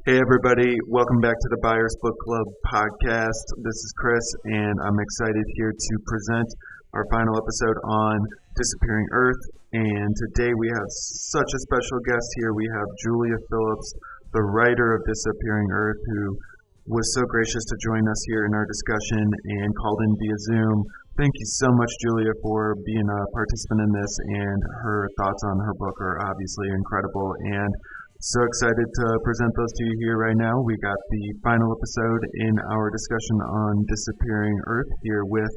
Hey everybody, welcome back to the Byers Book Club podcast. This is Chris and I'm excited here to present our final episode on Disappearing Earth. And today we have such a special guest here. We have Julia Phillips, the writer of Disappearing Earth, who was so gracious to join us here in our discussion and called in via Zoom. Thank you so much, Julia, for being a participant in this, and her thoughts on her book are obviously incredible. And so excited to present those to you here right now. We got the final episode in our discussion on Disappearing Earth here with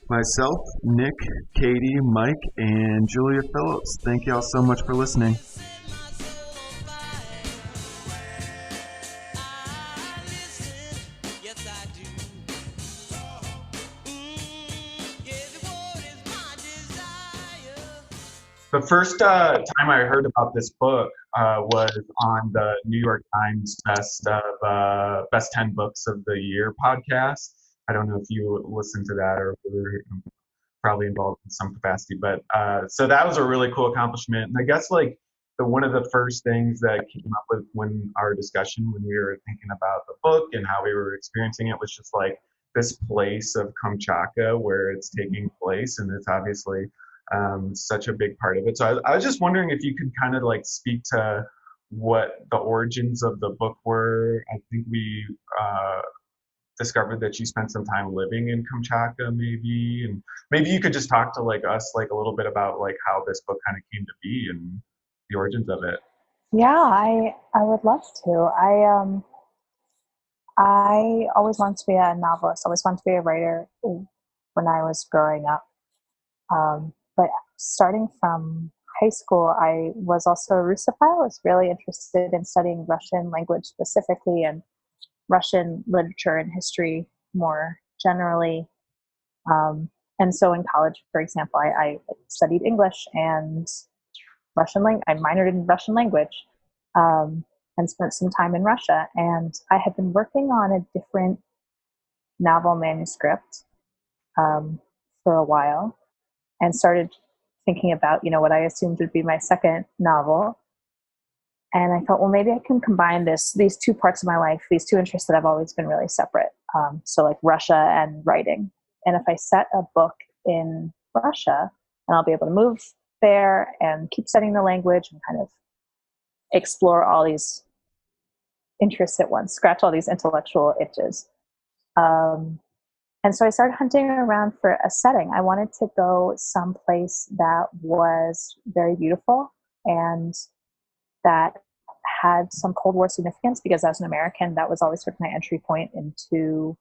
myself, Nick, Katie, Mike, and Julia Phillips. Thank you all so much for listening. The first time I heard about this book was on the New York Times Best 10 Books of the Year podcast. I don't know if you listened to that or were probably involved in some capacity, but so that was a really cool accomplishment. And I guess like one of the first things that came up with when our discussion when we were thinking about the book and how we were experiencing it was just like this place of Kamchatka where it's taking place, and it's obviously such a big part of it. So I was just wondering if you could kind of like speak to what the origins of the book were. I think we discovered that you spent some time living in Kamchatka maybe, and maybe you could just talk to like us like a little bit about like how this book kind of came to be and the origins of it. Yeah, I would love to. I always wanted to be a novelist. I always wanted to be a writer when I was growing up. But starting from high school, I was also a Russophile. I was really interested in studying Russian language specifically and Russian literature and history more generally. And so in college, for example, I studied English and I minored in Russian language and spent some time in Russia. And I had been working on a different novel manuscript for a while, and started thinking about, what I assumed would be my second novel. And I thought, well, maybe I can combine these two parts of my life, these two interests that have always been really separate. So like Russia and writing. And if I set a book in Russia, and I'll be able to move there and keep studying the language and kind of explore all these interests at once, scratch all these intellectual itches. And so I started hunting around for a setting. I wanted to go someplace that was very beautiful and that had some Cold War significance, because as an American, that was always sort of my entry point into,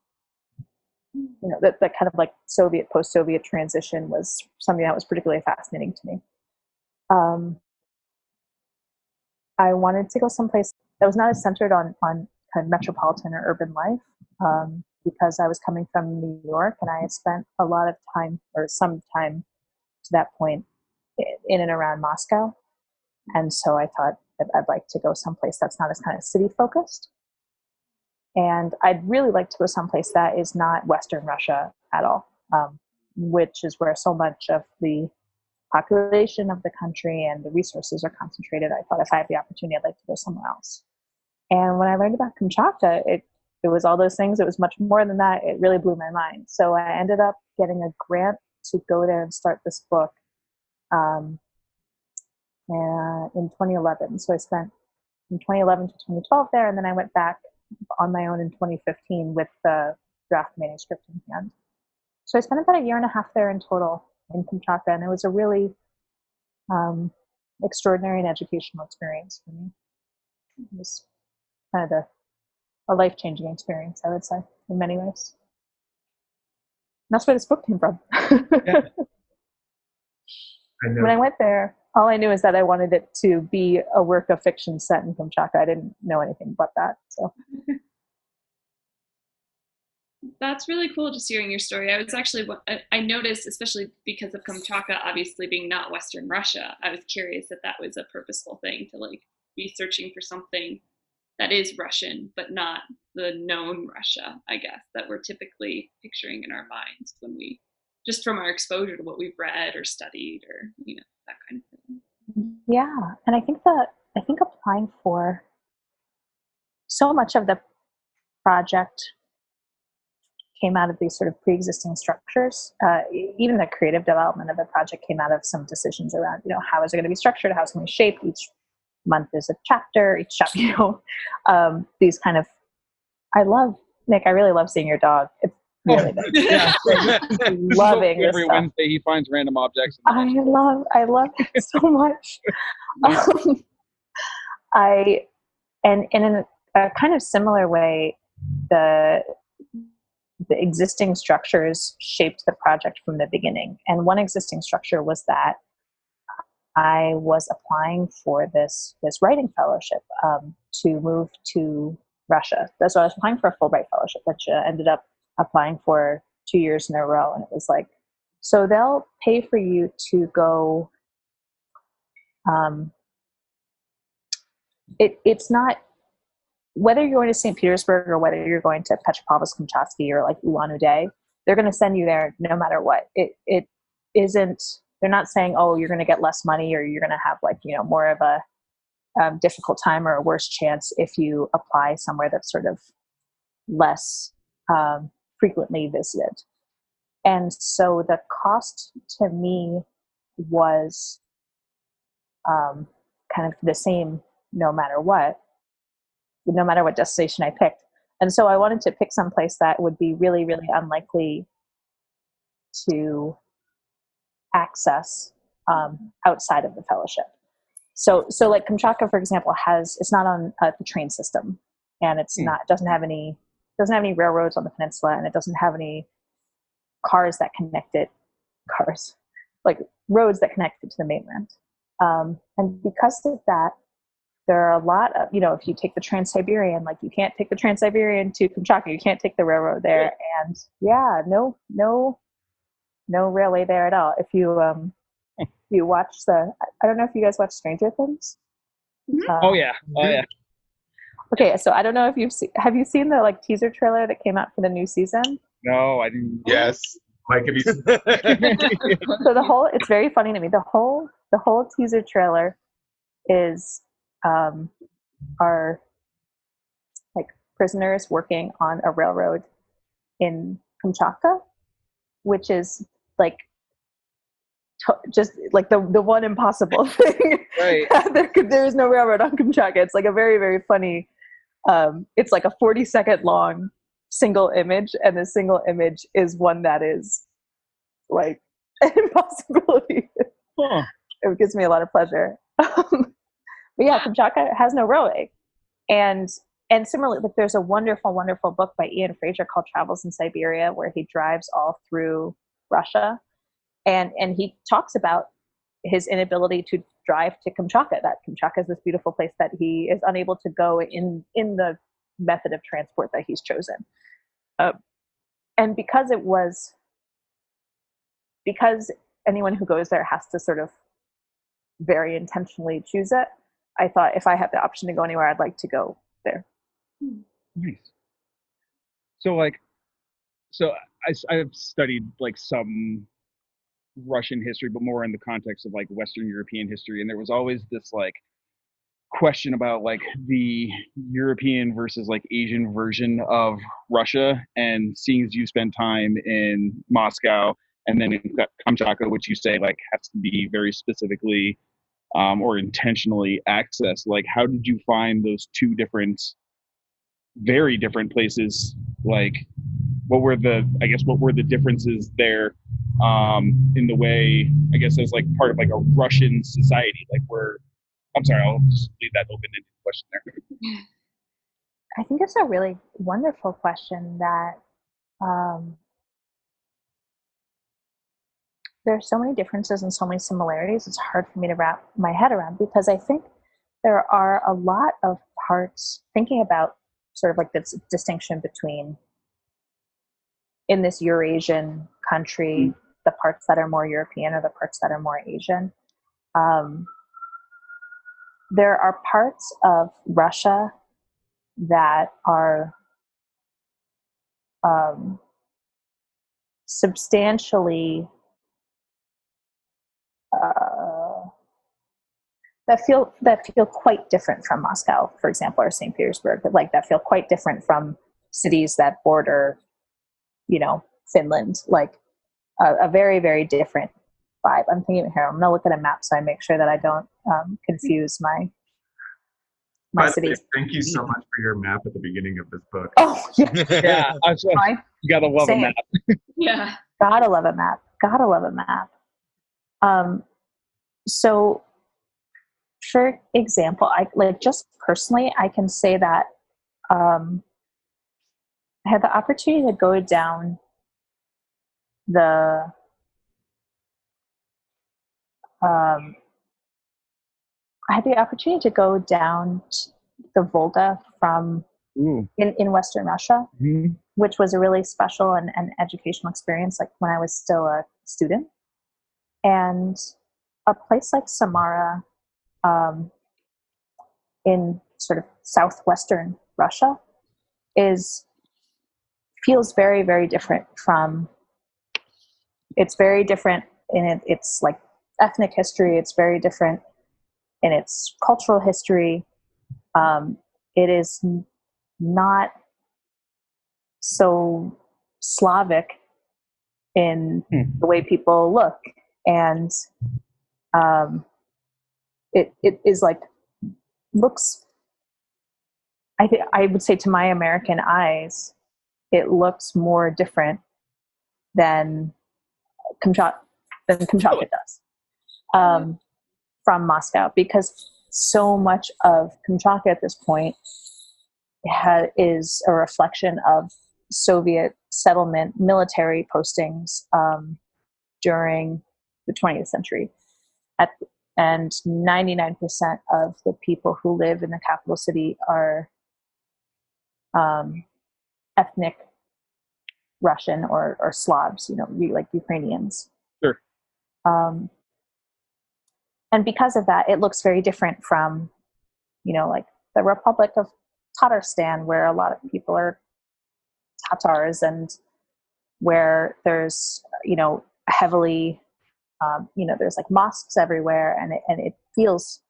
that kind of like post-Soviet transition was something that was particularly fascinating to me. I wanted to go someplace that was not as centered on kind of metropolitan or urban life. Because I was coming from New York and I had spent a lot of time, or some time to that point, in and around Moscow. And so I thought that I'd like to go someplace that's not as kind of city focused. And I'd really like to go someplace that is not Western Russia at all, which is where so much of the population of the country and the resources are concentrated. I thought if I had the opportunity, I'd like to go somewhere else. And when I learned about Kamchatka, it was all those things. It was much more than that. It really blew my mind. So I ended up getting a grant to go there and start this book in 2011. So I spent from 2011 to 2012 there, and then I went back on my own in 2015 with the draft manuscript in hand. So I spent about a year and a half there in total in Kamchatka, and it was a really extraordinary and educational experience for me. It was kind of a life-changing experience, I would say, in many ways. And that's where this book came from. Yeah. When I went there, all I knew is that I wanted it to be a work of fiction set in Kamchatka. I didn't know anything but that. So that's really cool just hearing your story. I noticed, especially because of Kamchatka obviously being not Western Russia, I was curious if that was a purposeful thing to like be searching for something that is Russian, but not the known Russia, I guess, that we're typically picturing in our minds when we, just from our exposure to what we've read or studied or, that kind of thing. Yeah. And I think applying for so much of the project came out of these sort of pre-existing structures. Even the creative development of the project came out of some decisions around, how is it going to be structured? How is it going to be shaped? Each month is a chapter, these kind of, Nick, I really love seeing your dog. It's really nice. Yeah. Loving this every stuff. Wednesday he finds random objects. I love it so much. And in a kind of similar way, the existing structures shaped the project from the beginning. And one existing structure was that I was applying for this writing fellowship to move to Russia. So I was applying for a Fulbright fellowship, which ended up applying for 2 years in a row. And it was like, so they'll pay for you to go. It's not, whether you're going to St. Petersburg or whether you're going to Petropavlovsk-Kamchatsky or like Ulan-Ude, they're going to send you there no matter what. It isn't, they're not saying, oh, you're going to get less money or you're going to have more of a difficult time or a worse chance if you apply somewhere that's sort of less frequently visited. And so the cost to me was kind of the same no matter what destination I picked. And so I wanted to pick some place that would be really, really unlikely to access outside of the fellowship. So like Kamchatka, for example, it's not on the train system, and doesn't have any railroads on the peninsula, and it doesn't have any roads that connect it to the mainland. And because of that, there are a lot of, if you take the Trans-Siberian, like you can't take the Trans-Siberian to Kamchatka, you can't take the railroad there. And no railway there at all. If you watch I don't know if you guys watch Stranger Things. Oh yeah. Okay, so I don't know if have you seen the teaser trailer that came out for the new season? No, I didn't. Yes. Mike, have you seen So it's very funny to me. The whole teaser trailer is are prisoners working on a railroad in Kamchatka, which is just the one impossible thing. Right. There is no railroad on Kamchatka. It's a very, very funny. It's a 40-second long single image, and the single image is one that is an impossibility. Huh. It gives me a lot of pleasure. But yeah, Kamchatka has no railway. And similarly, there's a wonderful, wonderful book by Ian Fraser called Travels in Siberia, where he drives all through Russia. And he talks about his inability to drive to Kamchatka, that Kamchatka is this beautiful place that he is unable to go in the method of transport that he's chosen. And because anyone who goes there has to sort of very intentionally choose it, I thought if I had the option to go anywhere, I'd like to go there. Nice. So I've studied some Russian history, but more in the context of Western European history, and there was always this question about the European versus Asian version of Russia. And seeing as you spend time in Moscow and then in Kamchatka, which you say has to be very specifically or intentionally accessed, how did you find those two very different places? What were the differences there in the way, I guess, as part of a Russian society? I'm sorry, I'll just leave that open-ended question there. I think it's a really wonderful question that there are so many differences and so many similarities. It's hard for me to wrap my head around, because I think there are a lot of parts, thinking about sort of this distinction between, in this Eurasian country, the parts that are more European or the parts that are more Asian. There are parts of Russia that are substantially that feel quite different from Moscow, for example, or St. Petersburg, but like that feel quite different from cities that border, Finland, like a very, very different vibe. I'm thinking here, I'm gonna look at a map so I make sure that I don't confuse my By the way, cities. thank you so much for your map at the beginning of this book. Oh yeah, Yeah, you gotta love a map. Yeah. Gotta love a map. Gotta love a map. So, for example, I like just personally, I can say that I had the opportunity to go down the I had the opportunity to go down the Volga from in Western Russia, which was a really special and educational experience, like when I was still a student. And a place like Samara, in sort of southwestern Russia, feels very, very different from. It's very different in its like ethnic history. It's very different in its cultural history. It is not so Slavic in the way people look, and it is like looks. I would say to my American eyes, it looks more different than Kamchatka does from Moscow, because so much of Kamchatka at this point is a reflection of Soviet settlement military postings during the 20th century. And 99% of the people who live in the capital city are ethnic Russian or Slavs, like Ukrainians. Sure. And because of that, it looks very different from, like the Republic of Tatarstan, where a lot of people are Tatars, and where there's, heavily, there's like mosques everywhere, and it feels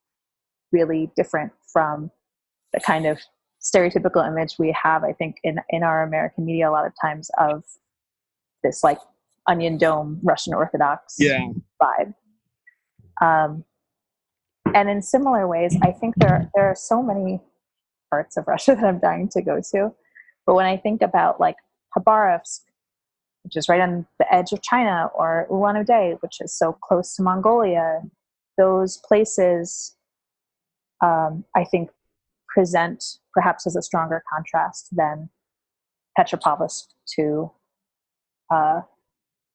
really different from the kind of stereotypical image we have, I think, in our American media a lot of times of this like onion dome Russian Orthodox vibe. And in similar ways, I think there are so many parts of Russia that I'm dying to go to. But when I think about like Khabarovsk, which is right on the edge of China, or Ulan-Ude, which is so close to Mongolia, those places, I think, present perhaps as a stronger contrast than Petropavlovsk to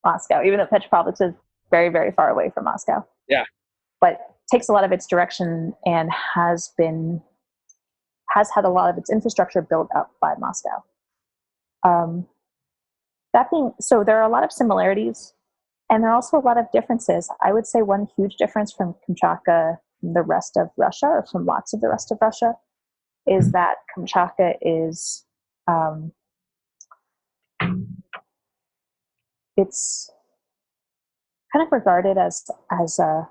Moscow, even though Petropavlovsk is very, very far away from Moscow. Yeah. But takes a lot of its direction and has had a lot of its infrastructure built up by Moscow. So there are a lot of similarities, and there are also a lot of differences. I would say one huge difference from Kamchatka from the rest of Russia, or from lots of the rest of Russia, is that Kamchatka is it's kind of regarded as a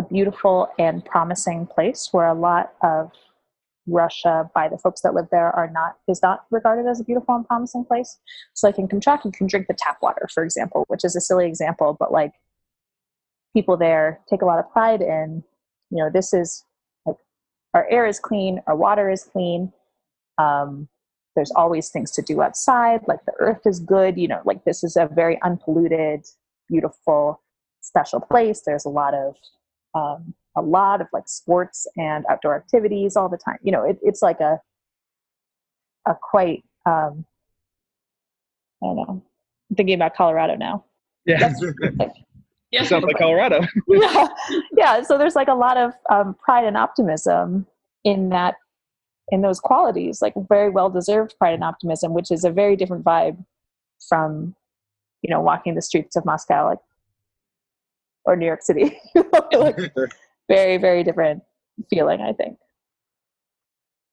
beautiful and promising place, where a lot of Russia, by the folks that live there, is not regarded as a beautiful and promising place. So like in Kamchatka, you can drink the tap water, for example, which is a silly example, but like people there take a lot of pride in, this is like, our air is clean, our water is clean. There's always things to do outside, like the earth is good, like this is a very unpolluted, beautiful, special place. There's a lot of like sports and outdoor activities all the time. It's like a quite, I don't know, I'm thinking about Colorado now. Yeah. Yeah. Sounds like Colorado. Yeah. So there's like a lot of pride and optimism in those qualities, like very well-deserved pride and optimism, which is a very different vibe from, walking the streets of Moscow, or New York City. Like, very, very different feeling, I think.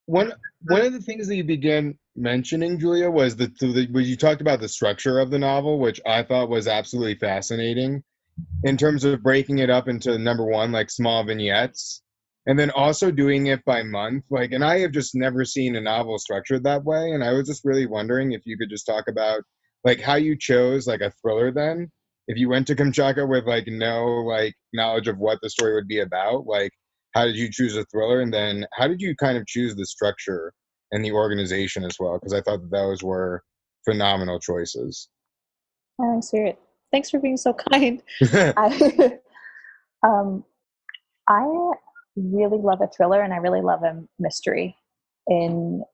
One of the things that you began mentioning, Julia, was when you talked about the structure of the novel, which I thought was absolutely fascinating. in terms of breaking it up into number one, like small vignettes, and then also doing it by month. Like, and I have just never seen a novel structured that way. And I was just really wondering if you could just talk about like how you chose like a thriller then. If you went to Kamchatka with like no like knowledge of what the story would be about, like how did you choose a thriller, and then how did you kind of choose the structure and the organization as well? Because I thought that those were phenomenal choices. Oh, Spirit. Thanks for being so kind. I, um, I really love a thriller, and I really love a mystery in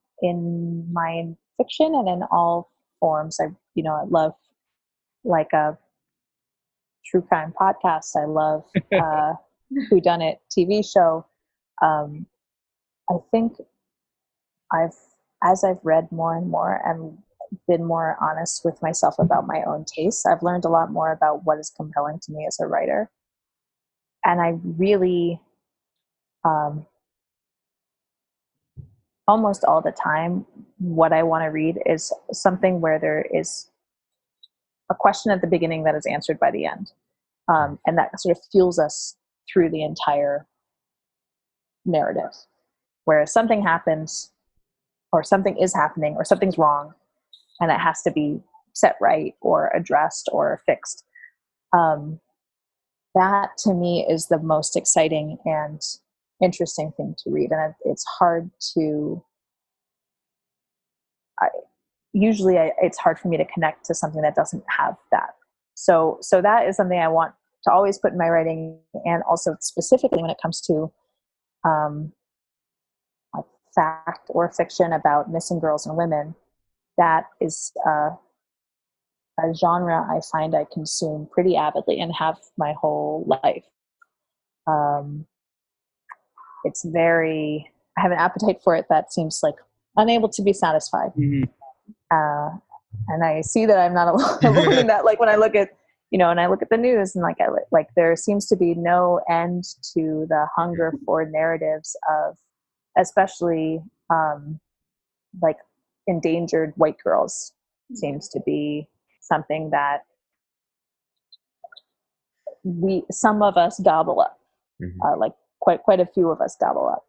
my fiction and in all forms. I love like a true crime podcast. I love whodunit TV show. Um, I think as I've read more and more and been more honest with myself about my own tastes, I've learned a lot more about what is compelling to me as a writer. And I really, almost all the time, what I want to read is something where there is a question at the beginning that is answered by the end. And that sort of fuels us through the entire narrative, where something happens or something is happening or something's wrong and it has to be set right or addressed or fixed. That to me is the most exciting and interesting thing to read. And it's hard to, it's hard for me to connect to something that doesn't have that. So that is something I want to always put in my writing, and also specifically when it comes to like fact or fiction about missing girls and women. That is a genre I find I consume pretty avidly and have my whole life. It's I have an appetite for it that seems like unable to be satisfied. Mm-hmm. And I see that I'm not alone in that. Like when I look at, and I look at the news, and like there seems to be no end to the hunger for narratives of, especially like endangered white girls seems to be something that some of us gobble up. Mm-hmm. Like quite a few of us gobble up.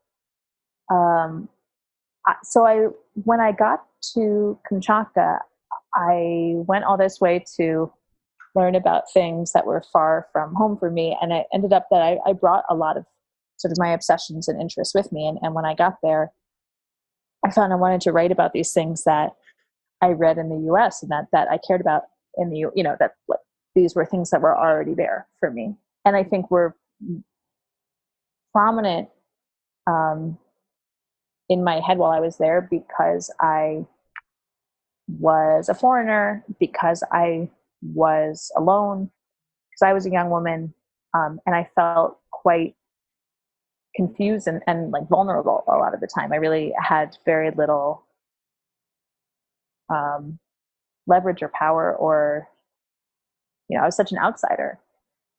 So when I got to Kamchatka, I went all this way to learn about things that were far from home for me. And it ended up that I brought a lot of sort of my obsessions and interests with me. And when I got there, I found I wanted to write about these things that I read in the US and that I cared about in the, that these were things that were already there for me. And I think were prominent in my head while I was there because I was a foreigner, because I was alone, because I was a young woman, and I felt quite confused and like vulnerable a lot of the time. I really had very little leverage or power, or I was such an outsider.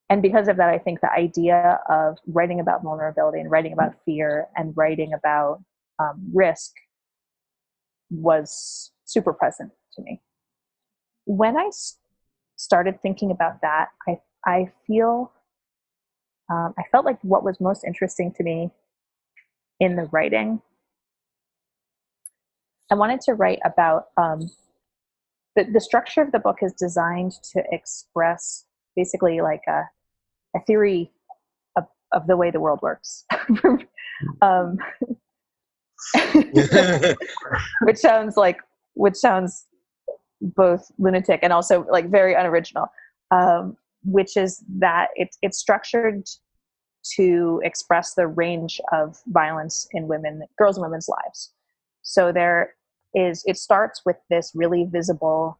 And because of that, I think the idea of writing about vulnerability and writing about fear and writing about risk was super present to me. When I started thinking about that, I felt like what was most interesting to me in the writing, I wanted to write about the structure of the book is designed to express basically like a theory of the way the world works. which sounds both lunatic and also like very unoriginal, which is that it's structured to express the range of violence in girls and women's lives. So it starts with this really visible,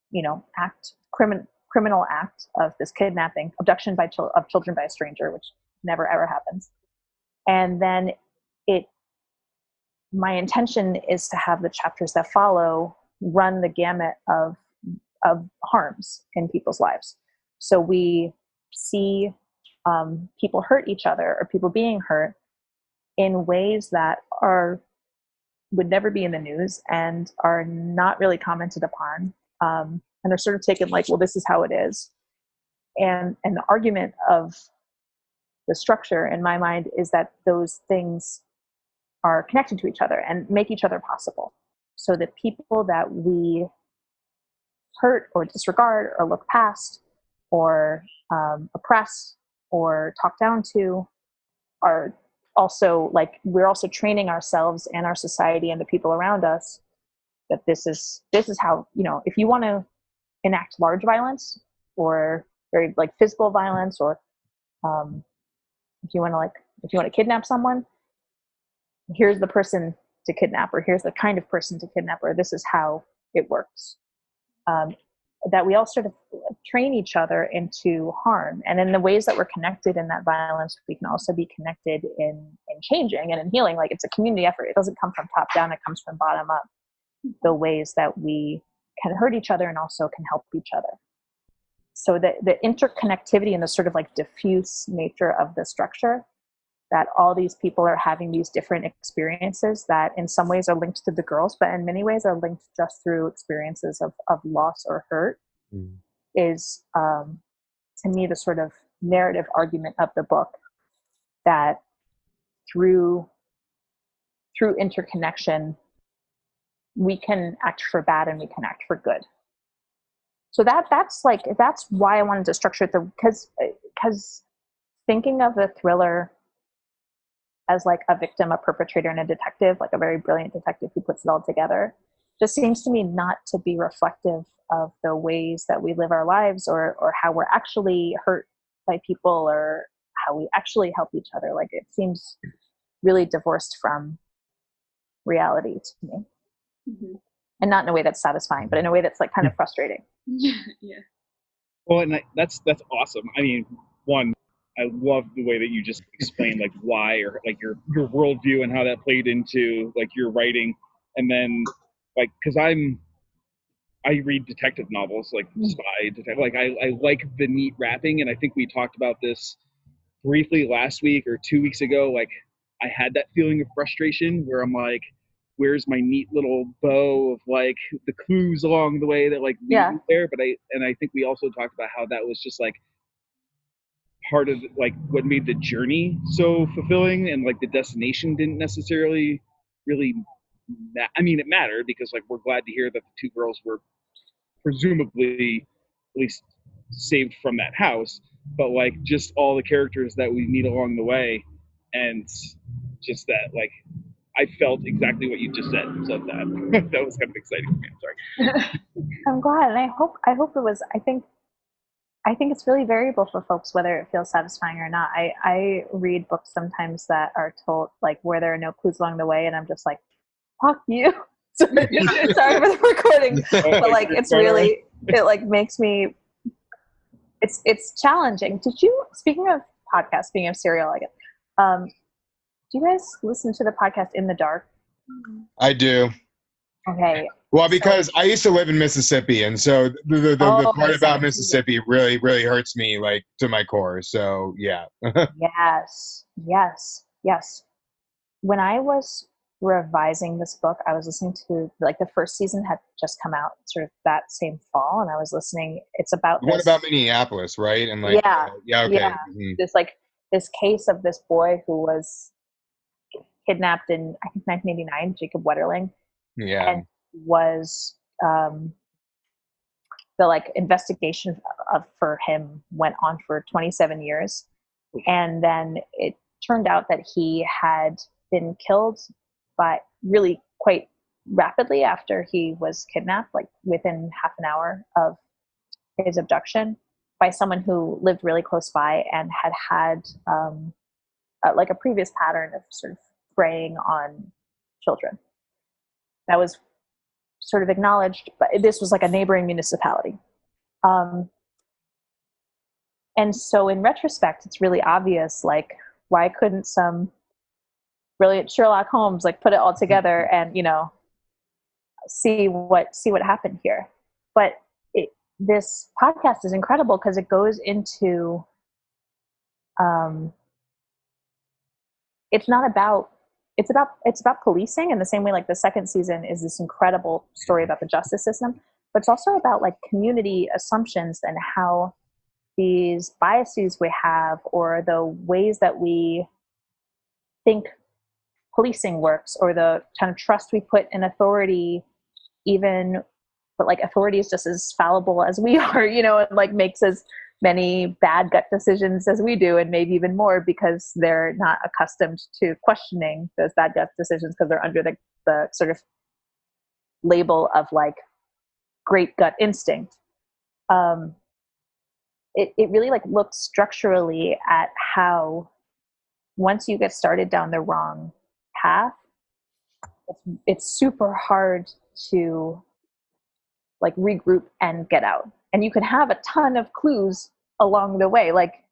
criminal act of this kidnapping, abduction of children by a stranger, which never ever happens. And then my intention is to have the chapters that follow run the gamut of harms in people's lives. So we see people hurt each other or people being hurt in ways that would never be in the news and are not really commented upon. and they're sort of taken like, well, this is how it is. And the argument of the structure in my mind is that those things are connected to each other and make each other possible. So that people that we hurt or disregard or look past or oppress or talk down to are also like, we're also training ourselves and our society and the people around us that this is how, if you want to enact large violence or very like physical violence, or if you want to kidnap someone, here's the person to kidnap, or here's the kind of person to kidnap, or this is how it works. That we all sort of train each other into harm. And in the ways that we're connected in that violence, we can also be connected in changing and in healing. Like, it's a community effort. It doesn't come from top down, it comes from bottom up. The ways that we can hurt each other and also can help each other. So the interconnectivity and the sort of like diffuse nature of the structure, that all these people are having these different experiences that in some ways are linked to the girls, but in many ways are linked just through experiences of loss or hurt, is, to me, the sort of narrative argument of the book, that through interconnection, we can act for bad and we can act for good. So that's why I wanted to structure it, because thinking of a thriller as like a victim, a perpetrator, and a detective, like a very brilliant detective who puts it all together, just seems to me not to be reflective of the ways that we live our lives, or how we're actually hurt by people, or how we actually help each other. Like, it seems really divorced from reality to me. Mm-hmm. And not in a way that's satisfying, but in a way that's like kind of frustrating. Yeah. Well, and that's awesome. I mean, one, I love the way that you just explained like why, or like your worldview and how that played into like your writing. And then like, because I read detective novels, like spy detective, like I like the neat wrapping. And I think we talked about this briefly last week or 2 weeks ago. Like, I had that feeling of frustration where I'm like, where's my neat little bow of like the clues along the way that like lead me there? But I think we also talked about how that was just like part of like what made the journey so fulfilling, and like the destination didn't necessarily really I mean, it mattered because like we're glad to hear that the two girls were presumably at least saved from that house, but like just all the characters that we meet along the way, and just that like I felt exactly what you just said. So that was kind of exciting for me. I'm sorry. I'm glad, and I hope it was. I think it's really variable for folks whether it feels satisfying or not. I read books sometimes that are told like where there are no clues along the way, and I'm just like, fuck you. Sorry for the recording, but like it's really, it like makes me. It's challenging. Did you, speaking of podcasts, speaking of serial, like do you guys listen to the podcast In the Dark? I do. Okay. Well, because I used to live in Mississippi, and so the part about Mississippi really, really hurts me, like, to my core. So, yeah. Yes. When I was revising this book, I was listening to, like, the first season had just come out sort of that same fall, and I was listening. It's about What about Minneapolis, right? And like, okay. Yeah. Mm-hmm. This case of this boy who was kidnapped in, I think, 1989, Jacob Wetterling. Yeah. And was the like investigation for him went on for 27 years, and then it turned out that he had been killed by really quite rapidly after he was kidnapped, like within half an hour of his abduction, by someone who lived really close by and had like a previous pattern of sort of preying on children. That was sort of acknowledged, but this was like a neighboring municipality. And so in retrospect, it's really obvious, like, why couldn't some brilliant Sherlock Holmes like put it all together and, see what happened here. But this podcast is incredible because it goes into, it's about policing in the same way like the second season is this incredible story about the justice system, but it's also about like community assumptions and how these biases we have, or the ways that we think policing works, or the kind of trust we put in authority, even, but like authority is just as fallible as we are, you know, and like makes as many bad gut decisions as we do, and maybe even more, because they're not accustomed to questioning those bad gut decisions, because they're under the sort of label of like great gut instinct. It really like looks structurally at how, once you get started down the wrong path, it's super hard to like regroup and get out. And you can have a ton of clues along the way. Like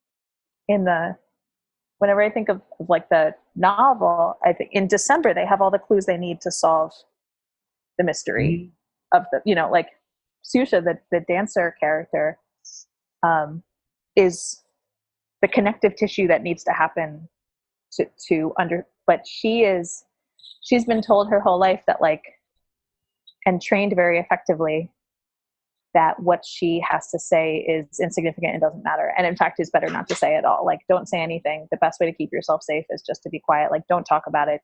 whenever I think of like the novel, I think in December, they have all the clues they need to solve the mystery of the, you know, like Susha, the dancer character, is the connective tissue that needs to happen but she's been told her whole life that like, and trained very effectively, that what she has to say is insignificant and doesn't matter. And in fact, is better not to say at all. Like, don't say anything. The best way to keep yourself safe is just to be quiet. Like, don't talk about it.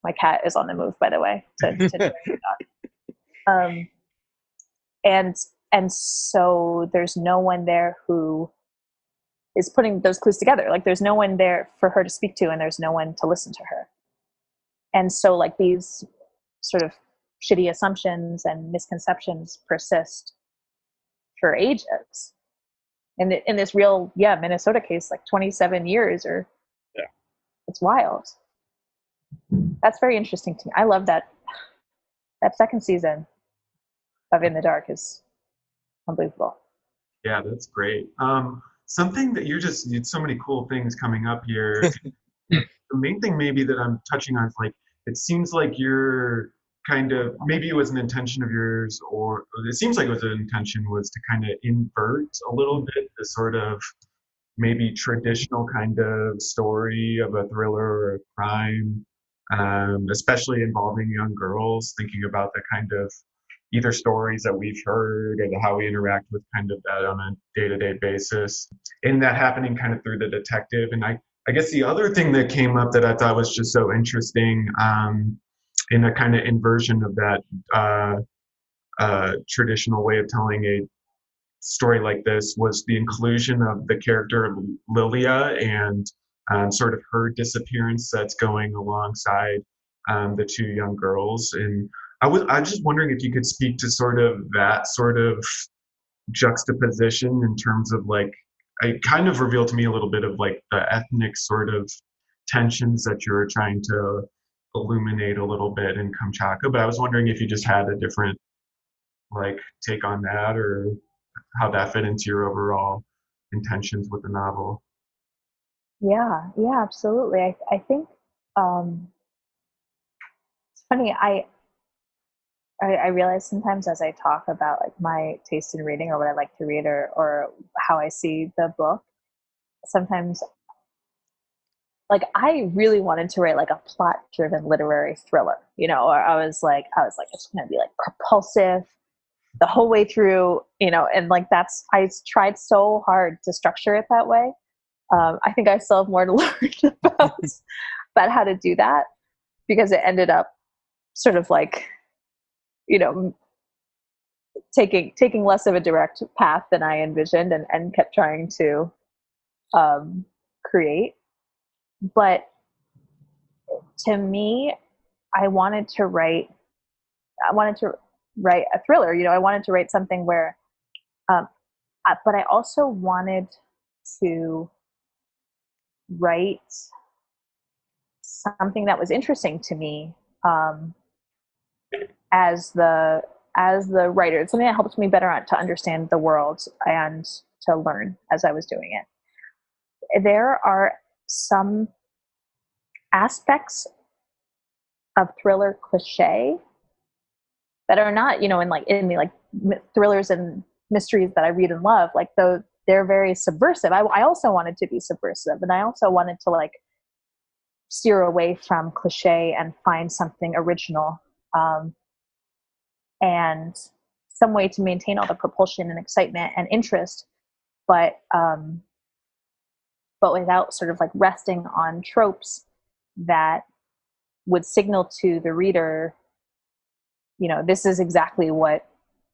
My cat is on the move, by the way, to and so there's no one there who is putting those clues together. Like, there's no one there for her to speak to, and there's no one to listen to her. And so like these sort of shitty assumptions and misconceptions persist for ages. And in this real, Minnesota case, like 27 years, or it's wild. That's very interesting to me. I love that second season of In the Dark is unbelievable. Yeah, that's great. Something that you had so many cool things coming up here. The main thing maybe that I'm touching on is like, it seems like you're kind of, maybe it was an intention of yours, or it seems like it was an intention, was to kind of invert a little bit the sort of maybe traditional kind of story of a thriller or a crime, especially involving young girls, thinking about the kind of either stories that we've heard or how we interact with kind of that on a day-to-day basis, and that happening kind of through the detective. And I guess the other thing that came up that I thought was just so interesting, in a kind of inversion of that traditional way of telling a story like this, was the inclusion of the character Lilia, and sort of her disappearance that's going alongside the two young girls. And I was just wondering if you could speak to sort of that sort of juxtaposition in terms of like, it kind of revealed to me a little bit of like the ethnic sort of tensions that you were trying to illuminate a little bit in Kamchatka. But I was wondering if you just had a different like take on that, or how that fit into your overall intentions with the novel. Yeah, absolutely. I think it's funny. I realize sometimes as I talk about like my taste in reading, or what I like to read, or how I see the book, sometimes like I really wanted to write like a plot driven literary thriller, you know, or I was like it's going to be like propulsive the whole way through, you know, and like I tried so hard to structure it that way. I think I still have more to learn about how to do that, because it ended up sort of like, you know, taking less of a direct path than I envisioned, and kept trying to create. But to me, I wanted to write a thriller. You know, I wanted to write something where, but I also wanted to write something that was interesting to me, as the writer. It's something that helped me better to understand the world and to learn as I was doing it. There are some aspects of thriller cliche that are not, you know, in the like thrillers and mysteries that I read and love, like though they're very subversive. I also wanted to be subversive, and I also wanted to like steer away from cliche and find something original. and some way to maintain all the propulsion and excitement and interest, but without sort of like resting on tropes that would signal to the reader, this is exactly what,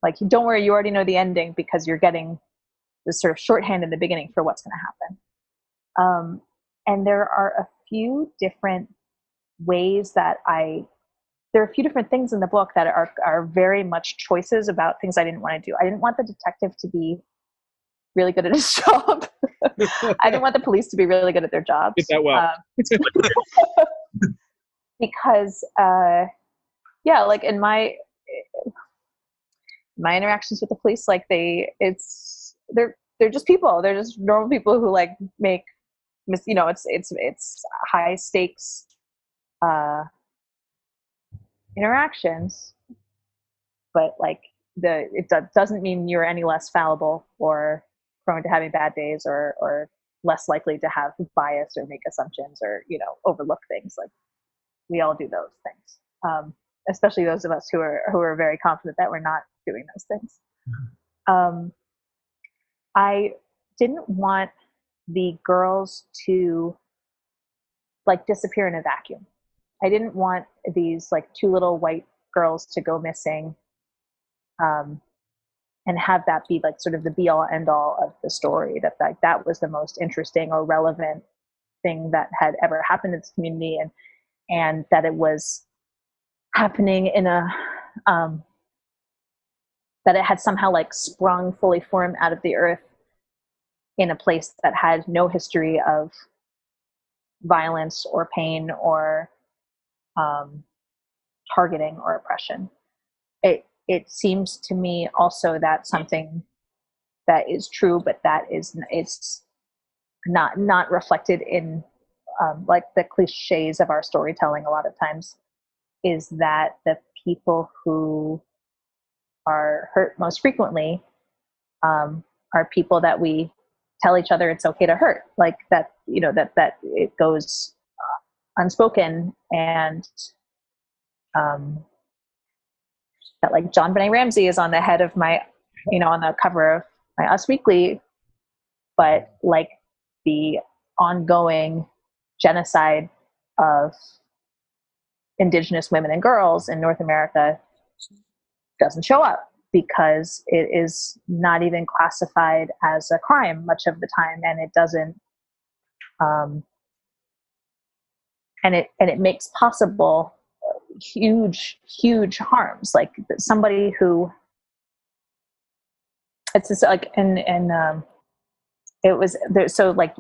like, don't worry, you already know the ending because you're getting this sort of shorthand in the beginning for what's going to happen. And there are a few different ways that there are a few different things in the book that are very much choices about things I didn't want to do. I didn't want the detective to be really good at his job. I didn't want the police to be really good at their jobs. Did that well. Because, like in my interactions with the police, like they're just people. They're just normal people who like make, it's high stakes interactions, but like it doesn't mean you're any less fallible or prone to having bad days or less likely to have bias or make assumptions or overlook things. Like we all do those things, especially those of us who are very confident that we're not doing those things. I didn't want the girls to like disappear in a vacuum. I didn't want these like two little white girls to go missing, and have that be like sort of the be all end all of the story, that was the most interesting or relevant thing that had ever happened in this community, and that it was happening in a that it had somehow like sprung fully formed out of the earth in a place that had no history of violence or pain or targeting or oppression. It seems to me also that something that is true, but that it's not reflected in like the cliches of our storytelling a lot of times, is that the people who are hurt most frequently are people that we tell each other it's okay to hurt, like that that it goes unspoken, and that like John Benet Ramsey is on the head of my, on the cover of my Us Weekly, but like the ongoing genocide of Indigenous women and girls in North America doesn't show up because it is not even classified as a crime much of the time, and it doesn't, and it makes possible huge harms, like somebody who, it's just like, and it was there. So like,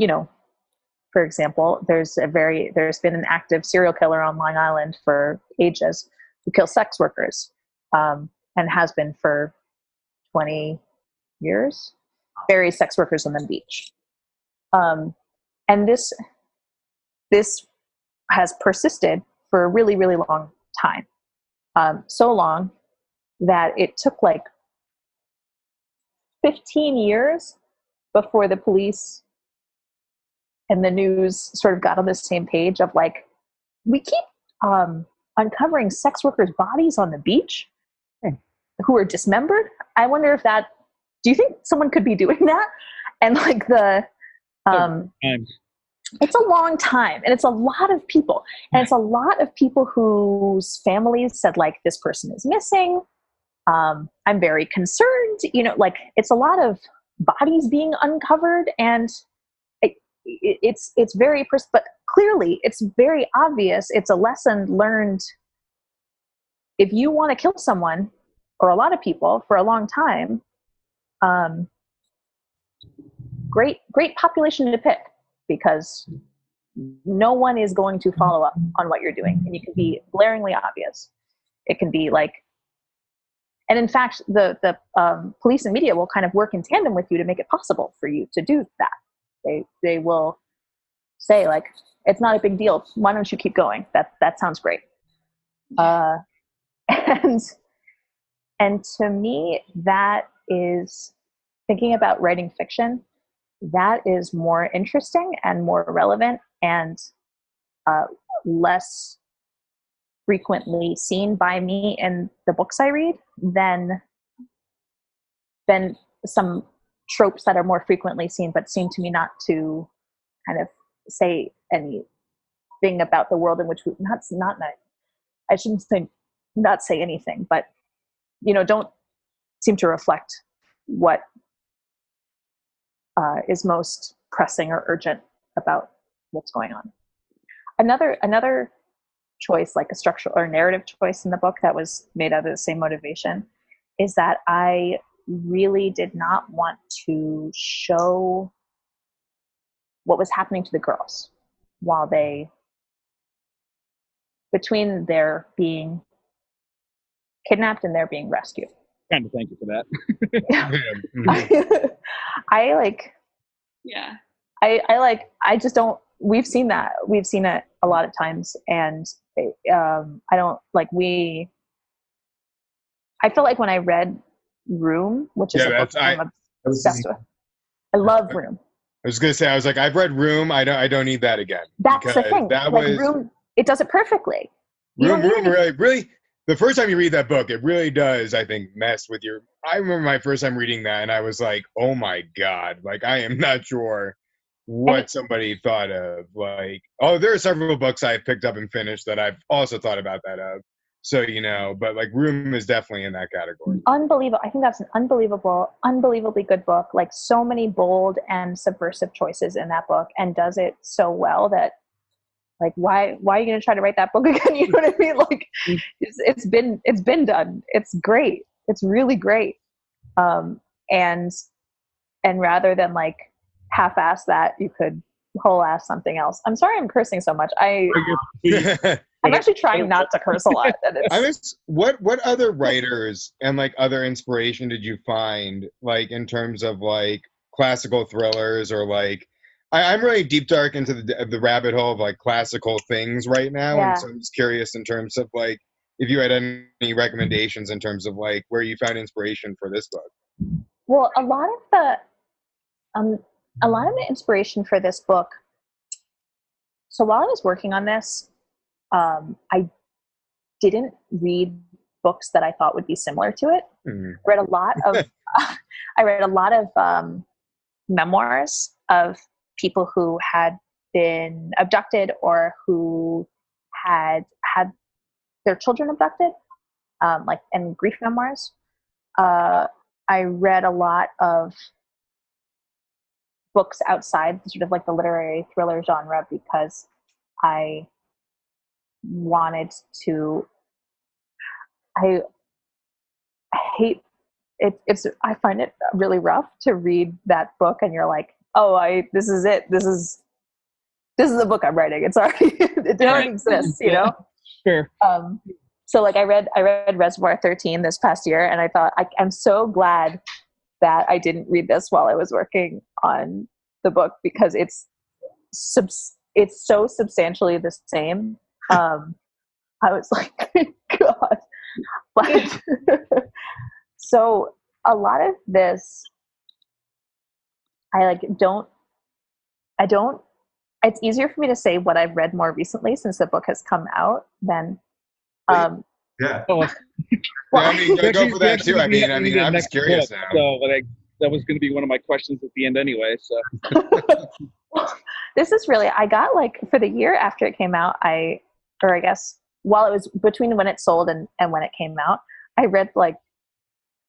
for example, there's been an active serial killer on Long Island for ages who kills sex workers, and has been for 20 years, buries sex workers on the beach. And this has persisted for a really, really long time. So long that it took like 15 years before the police and the news sort of got on the same page of like, we keep uncovering sex workers' bodies on the beach who are dismembered. I wonder if do you think someone could be doing that? And like it's a long time, and it's a lot of people, and it's a lot of people whose families said like, this person is missing. I'm very concerned, like it's a lot of bodies being uncovered, and it's very, but clearly it's very obvious. It's a lesson learned. If you want to kill someone or a lot of people for a long time, great population to pick, because no one is going to follow up on what you're doing, and you can be blaringly obvious. It can be like, and in fact, the police and media will kind of work in tandem with you to make it possible for you to do that. They will say like, it's not a big deal. Why don't you keep going? That sounds great. And to me, that is, thinking about writing fiction, that is more interesting and more relevant and less frequently seen by me in the books I read than some tropes that are more frequently seen but seem to me not to kind of say anything about the world in which we I shouldn't say not say anything, but don't seem to reflect what is most pressing or urgent about what's going on. Another choice, like a structural or narrative choice in the book that was made out of the same motivation, is that I really did not want to show what was happening to the girls while between their being kidnapped and their being rescued. Kind of thank you for that. I just don't. We've seen that. We've seen it a lot of times, and I don't like. I felt like when I read Room, which is a book I'm obsessed with. I love Room. I was gonna say, I was like, I've read Room. I don't need that again. That's the thing. Room, it does it perfectly. Room really. The first time you read that book, it really does, I think, mess with your. I remember my first time reading that, and I was like, "Oh my god!" Like, I am not sure what somebody thought of. Like, there are several books I've picked up and finished that I've also thought about that of. So but like, Room is definitely in that category. Unbelievable! I think that's an unbelievably good book. Like, so many bold and subversive choices in that book, and does it so well that. Like, why are you going to try to write that book again? You know what I mean? Like, it's been done. It's great. It's really great. And rather than like half-ass that, you could whole-ass something else. I'm sorry I'm cursing so much. I'm actually trying not to curse a lot. What other writers and like other inspiration did you find, like, in terms of like classical thrillers or like. I'm really deep dark into the rabbit hole of like classical things right now, and so I'm just curious in terms of like if you had any recommendations in terms of like where you found inspiration for this book. Well, a lot of the inspiration for this book. So while I was working on this, I didn't read books that I thought would be similar to it. Mm-hmm. I read a lot of memoirs of people who had been abducted or who had their children abducted, and grief memoirs. I read a lot of books outside sort of like the literary thriller genre because I wanted to. I find it really rough to read that book and you're like, this is it. This is the book I'm writing. It's already, it already exists, Sure. So like I read Reservoir 13 this past year, and I thought I'm so glad that I didn't read this while I was working on the book because it's so substantially the same. I was like, God, but so a lot of this. It's easier for me to say what I've read more recently since the book has come out than, yeah. Well, I mean, go for that too. I mean, I'm just curious now. So, that was going to be one of my questions at the end anyway, so. This is really, I got like, for the year after it came out, I guess, while it was between when it sold and when it came out, I read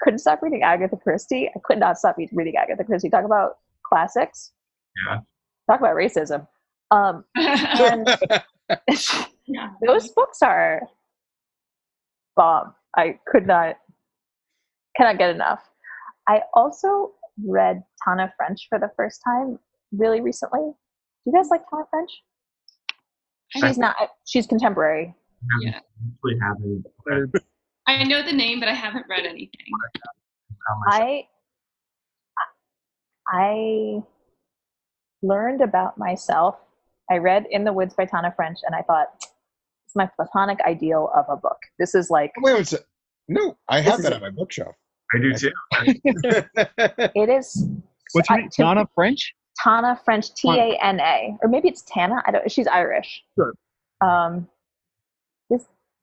couldn't stop reading Agatha Christie. I could not stop reading Agatha Christie. Talk about classics. Yeah. Talk about racism. And those books are bomb. I cannot get enough. I also read Tana French for the first time really recently. Do you guys like Tana French? She's contemporary. Yeah. I know the name, but I haven't read anything. I learned about myself. I read In the Woods by Tana French, and I thought, it's my platonic ideal of a book. This is like... Wait, no, I have that on my bookshelf. I do too. It is... What's your name? Tana French? Tana French, Tana. Or maybe it's Tana. She's Irish. Sure.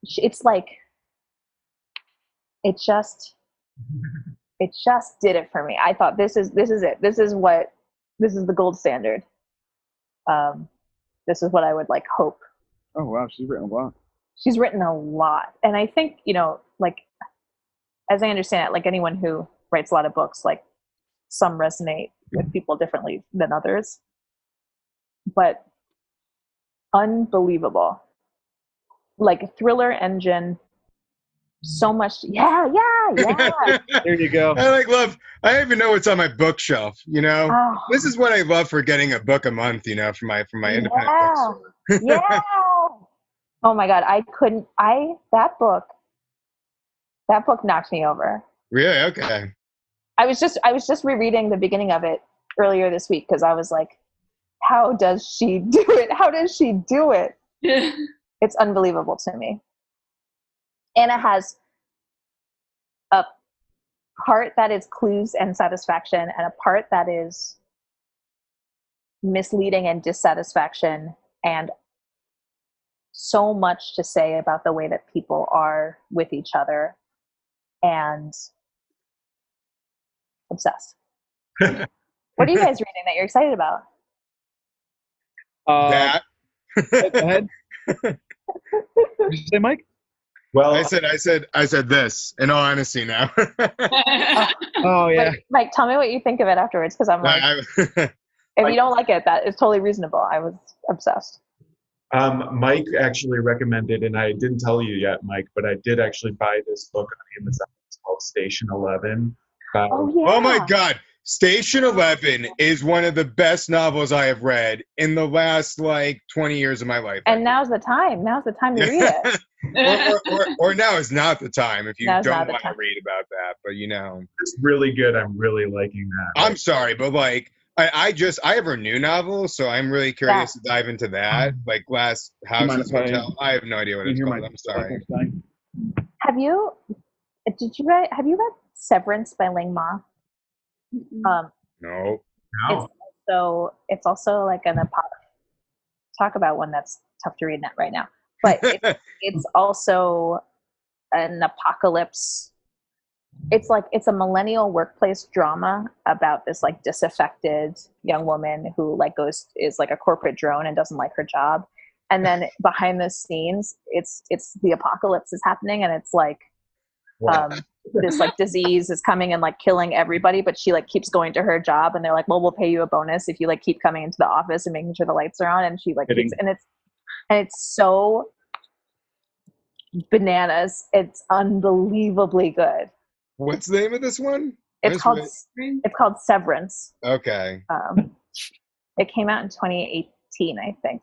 it's like it just did it for me. I thought this is it. This is the gold standard. This is what I would like hope. Oh wow, she's written a lot. She's written a lot, and I think, like, as I understand it, like anyone who writes a lot of books, like, some resonate with people differently than others, but unbelievable, like thriller engine. So much, yeah. There you go. I don't even know what's on my bookshelf. Oh, This is what I love for getting a book a month. For my independent bookstore. yeah. Oh my God, that book knocked me over. Really? Okay. I was just rereading the beginning of it earlier this week because I was like, how does she do it? How does she do it? It's unbelievable to me. And it has a part that is clues and satisfaction, and a part that is misleading and dissatisfaction, and so much to say about the way that people are with each other, and obsessed. What are you guys reading that you're excited about? That. Go ahead. Did you say, Mike? Well, I said this, in all honesty now. Oh yeah. Mike, tell me what you think of it afterwards, because I'm like, if you don't like it, that is totally reasonable. I was obsessed. Mike actually recommended, and I didn't tell you yet, Mike, but I did actually buy this book on Amazon. It's called Station 11. Oh yeah. Oh my God. Station 11 is one of the best novels I have read in the last 20 years of my life. And now's the time. Now's the time to read it. or now is not the time if you Now's don't not the want to time. read about that. But It's really good. I'm really liking that. I'm sorry, but I have her new novel, so I'm really curious to dive into that. Like Glass Houses Hotel. I have no idea what it's called. I'm sorry. Have you read Severance by Ling Ma? No. It's also like an talk about one that's tough to read right now, but it's also an apocalypse. It's a millennial workplace drama about this like disaffected young woman who is like a corporate drone and doesn't like her job, and then behind the scenes it's the apocalypse is happening, and it's like this like disease is coming and like killing everybody, but she like keeps going to her job, and they're like, well, we'll pay you a bonus if you like keep coming into the office and making sure the lights are on, and she like keeps, and it's so bananas. It's unbelievably good. What's the name of this one? It's called Severance. Okay. It came out in 2018, I think.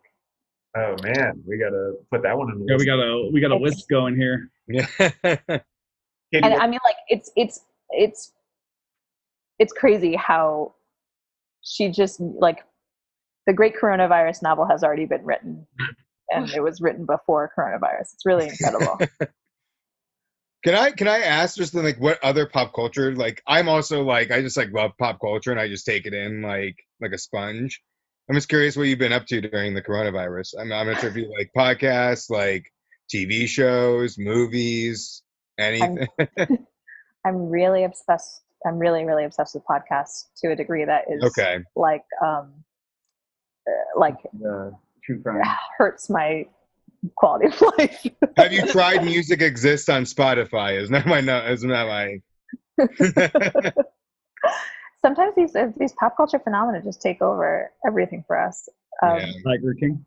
Oh man, we gotta put that one on the Yeah, list. we got a list going here. Yeah. And I mean, like, it's crazy how she just like the great coronavirus novel has already been written, and it was written before coronavirus. It's really incredible. Can I ask just what other pop culture? I'm also I just love pop culture, and I just take it in like a sponge. I'm just curious what you've been up to during the coronavirus. I'm not sure if you like podcasts, TV shows, movies, anything. I'm really obsessed. I'm really, really obsessed with podcasts to a degree that is okay. True crime hurts my quality of life. Have you tried Music Exists on Spotify? Isn't that my Sometimes these pop culture phenomena just take over everything for us. Tiger King.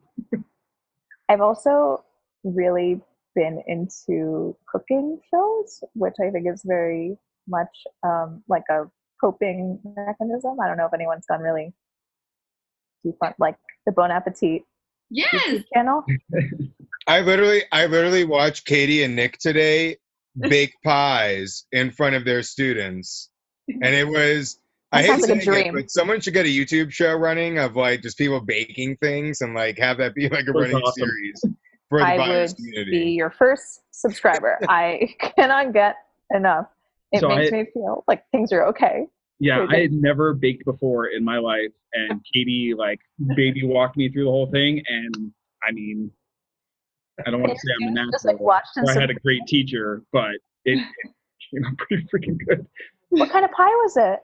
I've also really been into cooking shows, which I think is very much like a coping mechanism. I don't know if anyone's gone really deep on like the Bon Appetit YouTube channel. I literally watched Katie and Nick today bake pies in front of their students, and it was. I hate saying it, but someone should get a YouTube show running of just people baking things and have that be like a running series for the byers community. I would be your first subscriber. I cannot get enough. It makes me feel like things are okay. Yeah, I had never baked before in my life, and Katie baby walked me through the whole thing, and I mean, I don't want to say I'm a Just like natural, watched or I and had a great teacher, but it came out pretty freaking good. what kind of pie was it?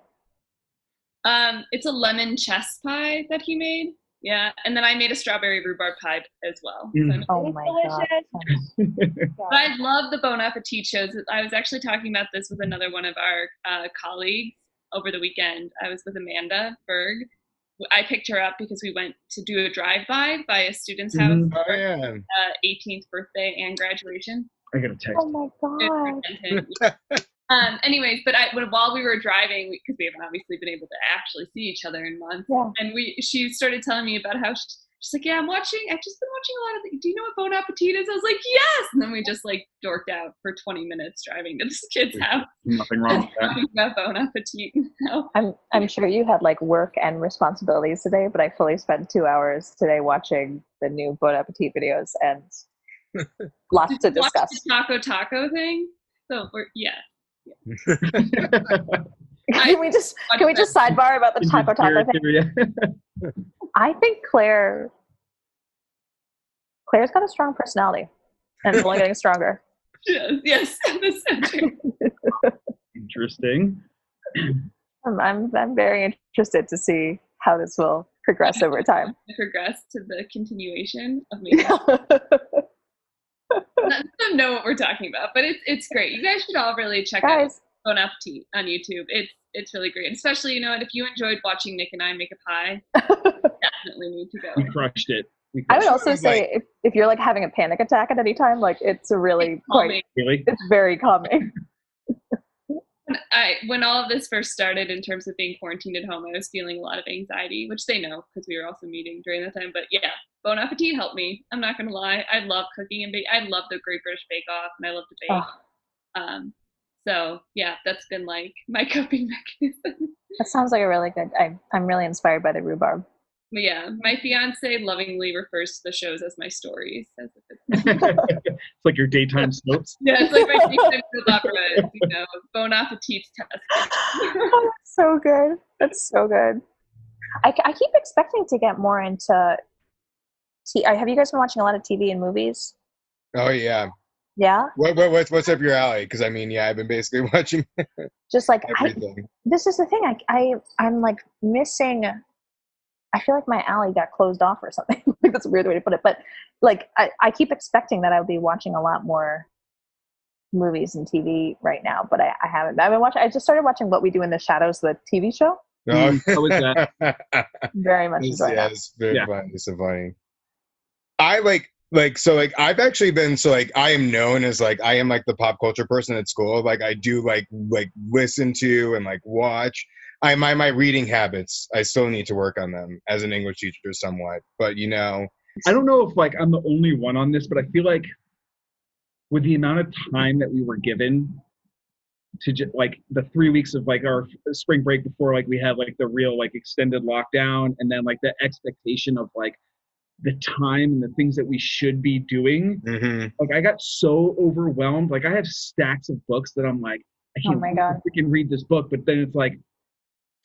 It's a lemon chess pie that he made. Yeah, and then I made a strawberry rhubarb pie as well. So Oh my god. but I love the Bon Appetit shows. I was actually talking about this with another one of our colleagues over the weekend. I was with Amanda Berg. I picked her up because we went to do a drive-by by a student's house Oh for yeah. 18th birthday and graduation. I got a text. Oh my god. Anyways, but while we were driving, because we haven't obviously been able to actually see each other in months, Yeah. and she started telling me about how she's like, yeah, I've just been watching a lot of, do you know what Bon Appetit is? I was like, yes! And then we just like dorked out for 20 minutes driving to this kid's house. Nothing wrong with that. Talking about Bon Appetit. No. I'm sure you had like work and responsibilities today, but I fully spent 2 hours today watching the new Bon Appetit videos and lots to Did you watch discuss. the taco thing? So yeah. Can we just sidebar about the taco thing? Yeah. I think Claire's got a strong personality and it's only getting stronger. Yes, that's so true. Interesting. I'm very interested to see how this will progress over time. Progress to the continuation of me. None of them know what we're talking about, but it's great. You guys should all really check out Bon Appetit on YouTube. It's really great, especially if you enjoyed watching Nick and I make a pie, definitely need to go. We crushed it. I would also say if you're like having a panic attack at any time, like it's really it's very calming. When all of this first started in terms of being quarantined at home, I was feeling a lot of anxiety, which they know because we were also meeting during that time. But yeah, Bon Appetit helped me. I'm not going to lie. I love cooking and baking. I love the Great British Bake Off and I love to bake. So yeah, that's been like my coping mechanism. That sounds like a really good, I'm really inspired by the rhhubarb. But yeah, my fiance lovingly refers to the shows as my stories. As if it's like your daytime soaps. Yeah, it's like my daytime soap opera. Bon Appetit's test. Oh, that's so good. That's so good. I keep expecting to get more into. Have you guys been watching a lot of TV and movies? Oh yeah. Yeah. What's up your alley? Because I mean, yeah, I've been basically watching just like everything. This is the thing. I'm like missing. I feel like my alley got closed off or something. That's a weird way to put it, but like I keep expecting that I would be watching a lot more movies and TV right now, but I haven't. I've been watching. I just started watching What We Do in the Shadows, the TV show. Oh, how was that? Very much enjoyed that. It's very funny. It's so funny. I I've actually been I am known as I am the pop culture person at school. I do listen to and watch. My reading habits, I still need to work on them as an English teacher somewhat. But I don't know if I'm the only one on this, but I feel like with the amount of time that we were given to the 3 weeks of our spring break before we had the real extended lockdown, and then the expectation of the time and the things that we should be doing. Mm-hmm. I got so overwhelmed. I have stacks of books that I'm I can't freaking read this book, but then it's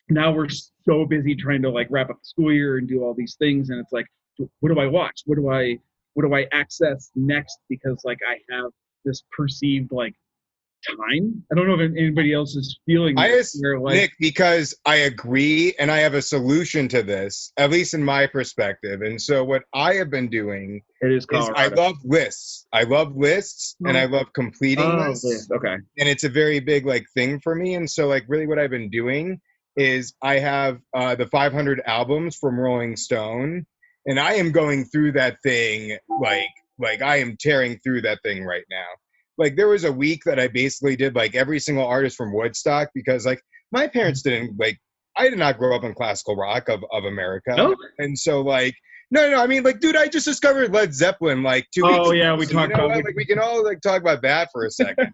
now we're so busy trying to wrap up the school year and do all these things, and it's what do I watch? What do I access next? Because I have this perceived time. I don't know if anybody else is feeling this. Nick, because I agree, and I have a solution to this, at least in my perspective. And so what I have been doing is I love lists. I love lists, and I love completing lists. Okay. And it's a very big thing for me. And so really what I've been doing is I have the 500 albums from Rolling Stone, and I am going through that thing I am tearing through that thing right now. There was a week that I basically did every single artist from Woodstock, because my parents didn't I did not grow up in classical rock of America. No? And so no, I mean dude, I just discovered Led Zeppelin 2 weeks ago. Oh yeah, we talked about we can all talk about that for a second.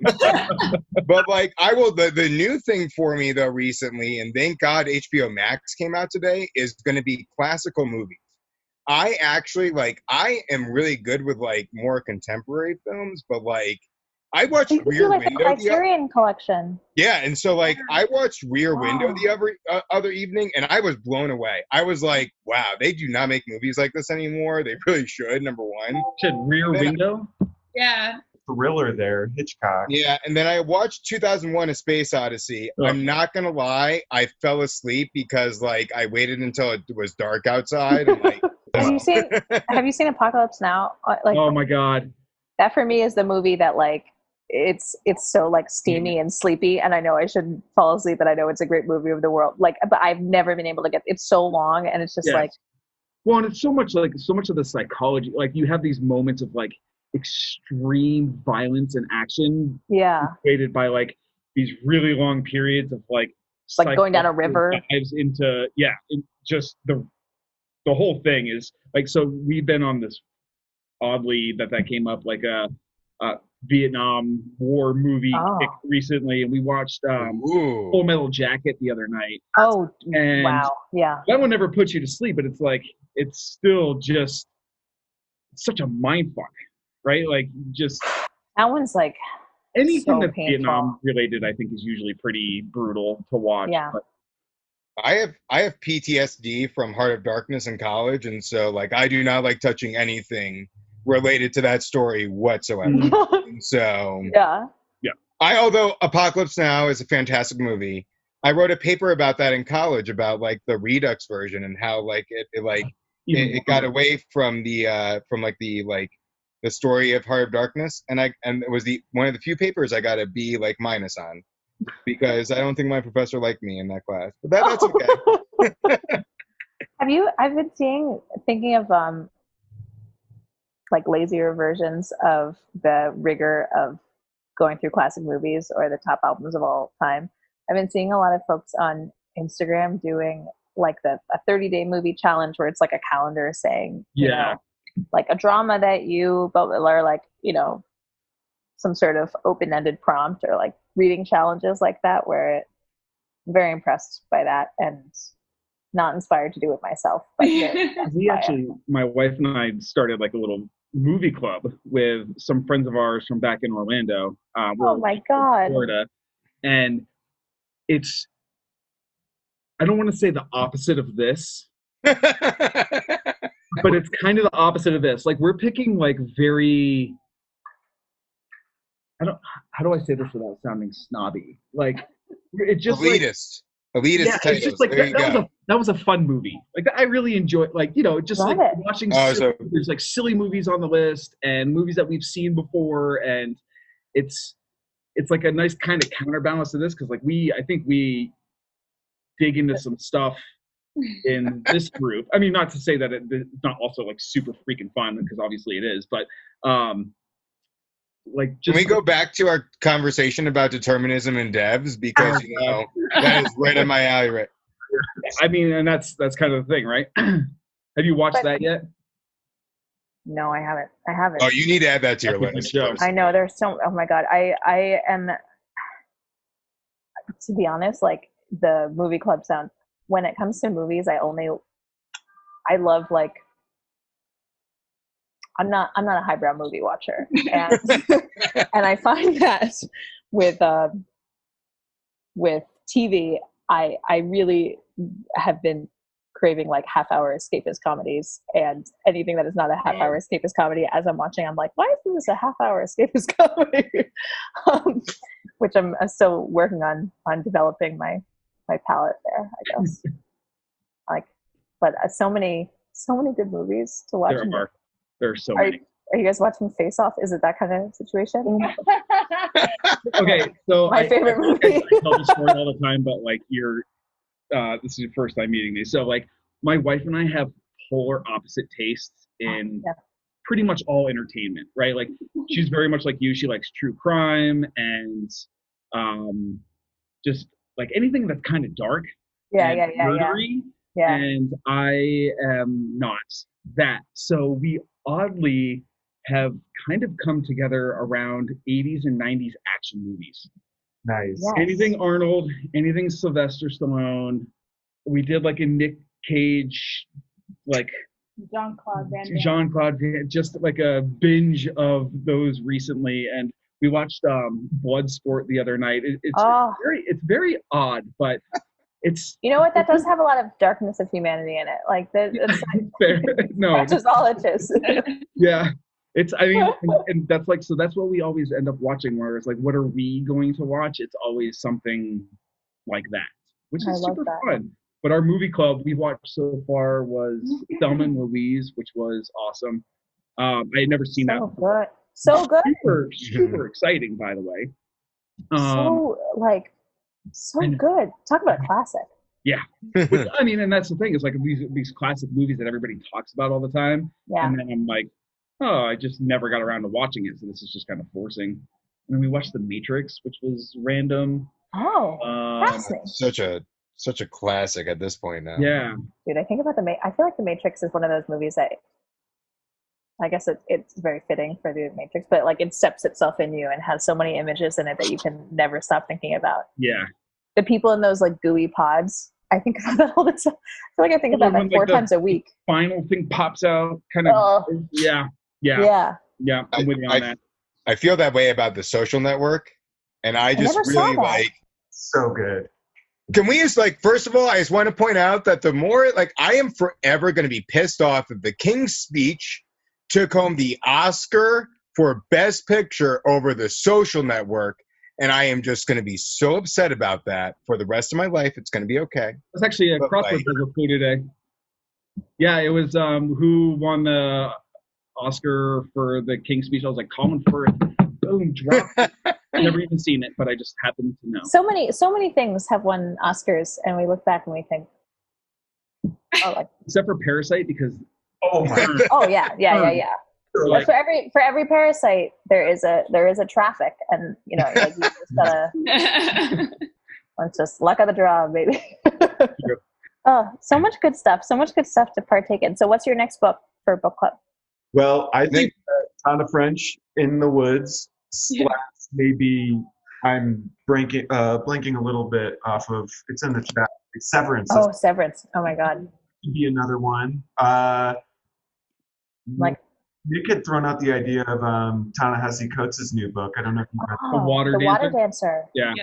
But I will the new thing for me though recently, and thank God HBO Max came out today, is going to be classical movies. I actually I am really good with more contemporary films, but I watched You could do Rear like a Window Criterion collection. yeah, and so like I watched Rear Window the Wow. other evening, and I was blown away. I was like, wow, they do not make movies like this anymore. They really should. Number one. Said Rear And then- Window. Yeah. Thriller there, Hitchcock. Yeah, and then I watched 2001: A Space Odyssey. Oh. I'm not gonna lie, I fell asleep because like I waited until it was dark outside. And, like, Have you seen Apocalypse Now? Like Oh my God. that for me is the movie that like it's so like steamy and sleepy, and I know I shouldn't fall asleep, but I know it's a great movie of the world. Like, but I've never been able to get. It's so long, and it's just Yes. like Well, and it's so much of the psychology. Like you have these moments of like extreme violence and action yeah, created by like these really long periods of like going down a river. dives into just the whole thing is like, so we've been on this oddly that came up like a Vietnam War movie kick recently, and we watched ooh. Full Metal Jacket the other night. Oh And wow, yeah. that one never puts you to sleep, but it's like it's still just such a mind fuck, right? Like just That one's like anything so that's painful. Vietnam related, I think, is usually pretty brutal to watch. Yeah. But I have PTSD from Heart of Darkness in college, and so like I do not like touching anything related to that story whatsoever. And so yeah. although Apocalypse Now is a fantastic movie, I wrote a paper about that in college about like the Redux version and how like it got away from the story of Heart of Darkness, and it was one of the few papers I got a B like minus on because I don't think my professor liked me in that class, but that's okay. I've been thinking of like lazier versions of the rigor of going through classic movies or the top albums of all time. I've been seeing a lot of folks on Instagram doing like a 30-day movie challenge where it's like a calendar saying, you know, like a drama that or like, you know, some sort of open-ended prompt or like reading challenges like that, where I'm very impressed by that and not inspired to do it myself. But my wife and I started like a little movie club with some friends of ours from back in Orlando. Oh my God. Florida. And it's, I don't want to say the opposite of this, but it's kind of the opposite of this. Like we're picking like very, how do I say this without sounding snobby? Like it's just elitist. Elitist yeah, titles. it's just like that was a fun movie. Like I really enjoyed, like, you know, just like watching there's like silly movies on the list and movies that we've seen before, and it's like a nice kind of counterbalance to this because like I think we dig into some stuff in this group. I mean, not to say that it's not also like super freaking fun, because obviously it is, but like just can we go back to our conversation about determinism in devs, because you know that is right on my alley, right? I mean, and that's kind of the thing, right? Have you watched that yet? No, I haven't. Oh, you need to add that to your list. I know there's oh my God. I am, to be honest, like the movie club sound, when it comes to movies, I love like, I'm not a highbrow movie watcher, and and I find that with TV, I really have been craving like half-hour escapist comedies, and anything that is not a half-hour escapist comedy as I'm watching, I'm like, why isn't this a half-hour escapist comedy? Which I'm still working on developing my palette there, I guess. Like, but so many good movies to watch. There are so many. Are you guys watching Face Off? Is it that kind of situation? Okay, so my favorite movie. I tell this story all the time, but like this is your first time meeting me. So like my wife and I have polar opposite tastes in pretty much all entertainment, right? Like she's very much like you. She likes true crime and just like anything that's kind of dark. Murdery. Yeah. And I am not that. So we oddly have kind of come together around 80s and 90s action movies. Nice. Yes. Anything Arnold, anything Sylvester Stallone. We did like a Nick Cage, like Jean-Claude Van Damme, just like a binge of those recently. And We watched Bloodsport the other night. Oh. It's very odd, but it's You know what? That does have a lot of darkness of humanity in it. Like it's fair. No, that's just all it is. yeah. It's I mean, and that's like so that's what we always end up watching. Where it's like, what are we going to watch? It's always something like that, which is super fun. But our movie club we watched so far was Thelma and Louise, which was awesome. I had never seen that before. So good. Super exciting, by the way. So good. Talk about a classic. Yeah. Which, I mean, and that's the thing. It's like these classic movies that everybody talks about all the time. Yeah. And then I'm like, oh, I just never got around to watching it. So this is just kind of forcing. And then we watched The Matrix, which was random. Oh, fascinating. Such a classic at this point now. Yeah. Dude, I think about I feel like The Matrix is one of those movies that I guess it's very fitting for The Matrix, but like it steps itself in you and has so many images in it that you can never stop thinking about. Yeah. The people in those like gooey pods, I think about that all the time. I feel like I think about that 4 times a week. Final thing pops out, kind of. Yeah. I'm with you on that. I feel that way about The Social Network, and I just really like. So good. Can we just first of all, I just want to point out that the more I am forever going to be pissed off if The King's Speech took home the Oscar for Best Picture over The Social Network, and I am just going to be so upset about that for the rest of my life. It's going to be okay. That's actually a crossword puzzle clue today. Yeah, it was who won the Oscar for The King's Speech. I was like, Colin Firth. Boom, drop. I've never even seen it, but I just happen to know. So many things have won Oscars, and we look back and we think, except for Parasite, because yeah. Like, for every Parasite, there is a traffic, and you just gotta. It's just luck of the draw, baby. So much good stuff to partake in. So, what's your next book for book club? Well, I think Ton of French in the Woods. Maybe I'm blanking a little bit off of. It's in the chat. Severance. Oh, Severance. Oh my God. Could be another one. Nick had thrown out the idea of Ta-Nehisi Coates' new book. I don't know if you read The Water Dancer. Yeah.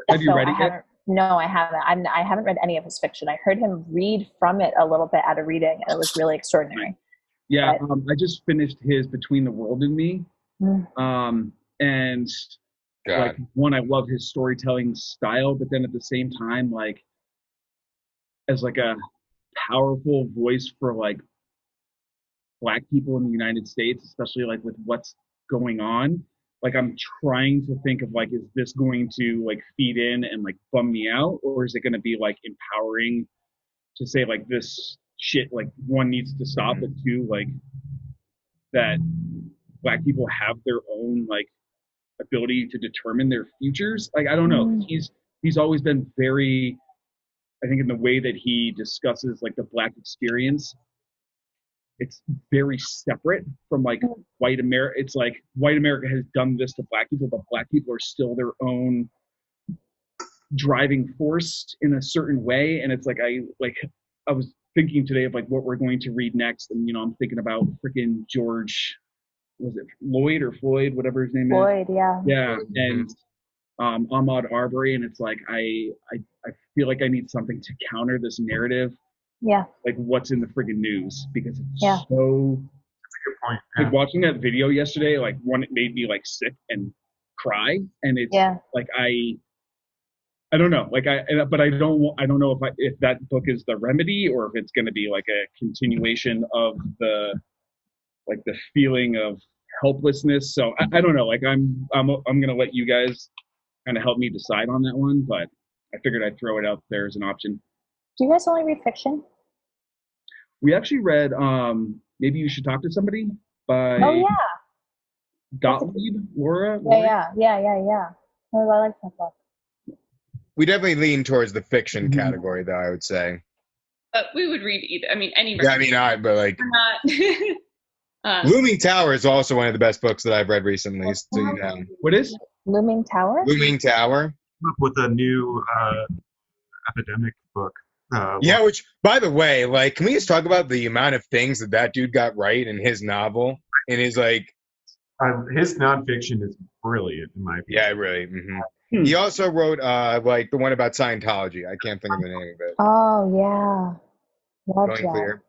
Have you read it yet? No, I haven't. I haven't read any of his fiction. I heard him read from it a little bit at a reading, and it was really extraordinary. Yeah, I just finished his Between the World and Me. And I love his storytelling style, but then at the same time, as a powerful voice for Black people in the United States, especially with what's going on. I'm trying to think of is this going to feed in and bum me out, or is it going to be empowering to say this shit one needs to stop, but two that Black people have their own ability to determine their futures. I don't know. He's always been very, I think, in the way that he discusses the Black experience, it's very separate from white America. It's white America has done this to Black people, but Black people are still their own driving force in a certain way. And it's I was thinking today of what we're going to read next, and I'm thinking about freaking George, was it Lloyd or Floyd, whatever his name is? Floyd, yeah, and Ahmaud Arbery, and it's I feel I need something to counter this narrative. Yeah. What's in the friggin' news, because it's so. That's a good point. Yeah. Watching that video yesterday, it made me sick and cry, and it's I don't know, but I don't know if that book is the remedy, or if it's going to be a continuation of the the feeling of helplessness. So I don't know. I'm going to let you guys kind of help me decide on that one, but I figured I'd throw it out there as an option. Do you guys only read fiction? We actually read Maybe You Should Talk to Somebody by Gottlieb, Laura. Yeah. Oh, I like that book. We definitely lean towards the fiction category, though, I would say. But we would read either. I mean, any. Yeah, but We're not. Looming Tower is also one of the best books that I've read recently. So What is? Looming Tower? Looming Tower. With a new epidemic book. Which, by the way, can we just talk about the amount of things that dude got right in his novel? In his His nonfiction is brilliant, in my opinion. Yeah, really. He also wrote like the one about Scientology. I can't think of the name of it. Oh yeah, love Going that. Clear.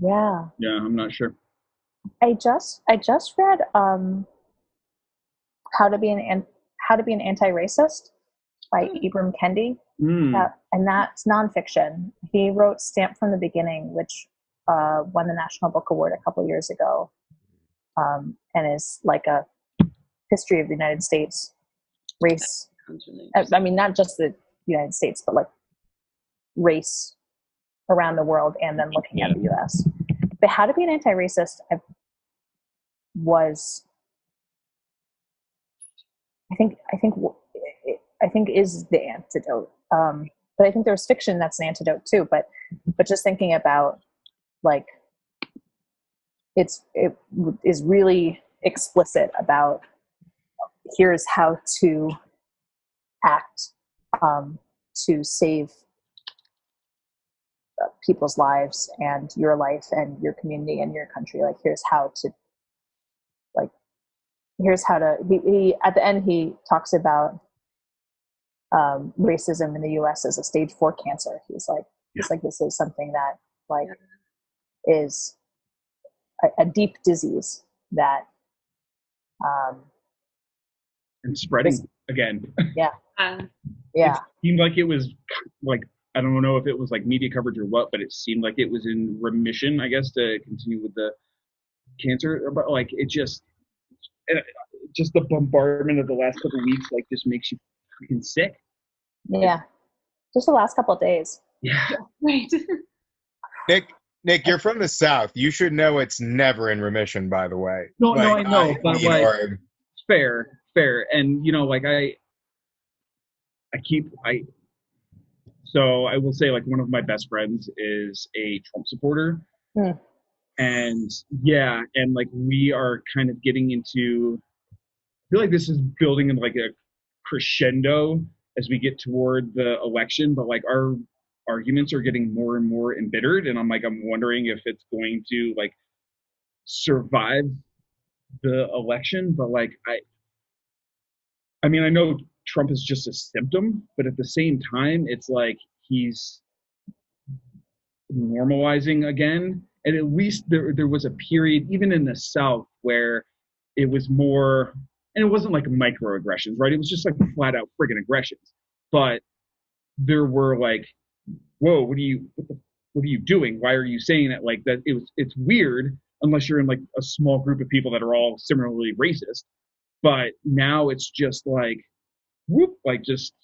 Yeah, Yeah, I'm not sure. I just read how to be an anti-racist by Ibram Kendi. And that's nonfiction. He wrote Stamped from the Beginning, which won the National Book Award a couple years ago, and is like a history of the United States race. I mean, not just the United States, but like race around the world, and then looking at the U.S. But How to Be an Anti-Racist I think is the antidote. But I think there's fiction that's an antidote too. But just thinking about like it is really explicit about here's how to act to save people's lives and your life and your community and your country. Like here's how to he at the end he talks about racism in the US as a stage 4 cancer. He's like this is something that like is a deep disease that and spreading again. Yeah. It seemed like it was like, I don't know if it was like media coverage or what, but it seemed like it was in remission, I guess, to continue with the cancer. But like it just the bombardment of the last couple of weeks like just makes you freaking sick. Yeah, just the last couple of days. Yeah. Right. Nick, you're from the South. You should know it's never in remission, by the way. No, I know, but like, fair. And, you know, like so I will say, like, one of my best friends is a Trump supporter. And yeah, and like we are kind of getting into, I feel like this is building in like a crescendo as we get toward the election, but like our arguments are getting more and more embittered, and I'm wondering if it's going to like survive the election. But like I mean I know Trump is just a symptom, but at the same time it's like he's normalizing again. And at least there was a period even in the South where it was more, and it wasn't like microaggressions, right? It was just like flat out friggin' aggressions. But there were like, whoa, what are you doing? Why are you saying that? Like that it's weird unless you're in like a small group of people that are all similarly racist. But now it's just like whoop, like just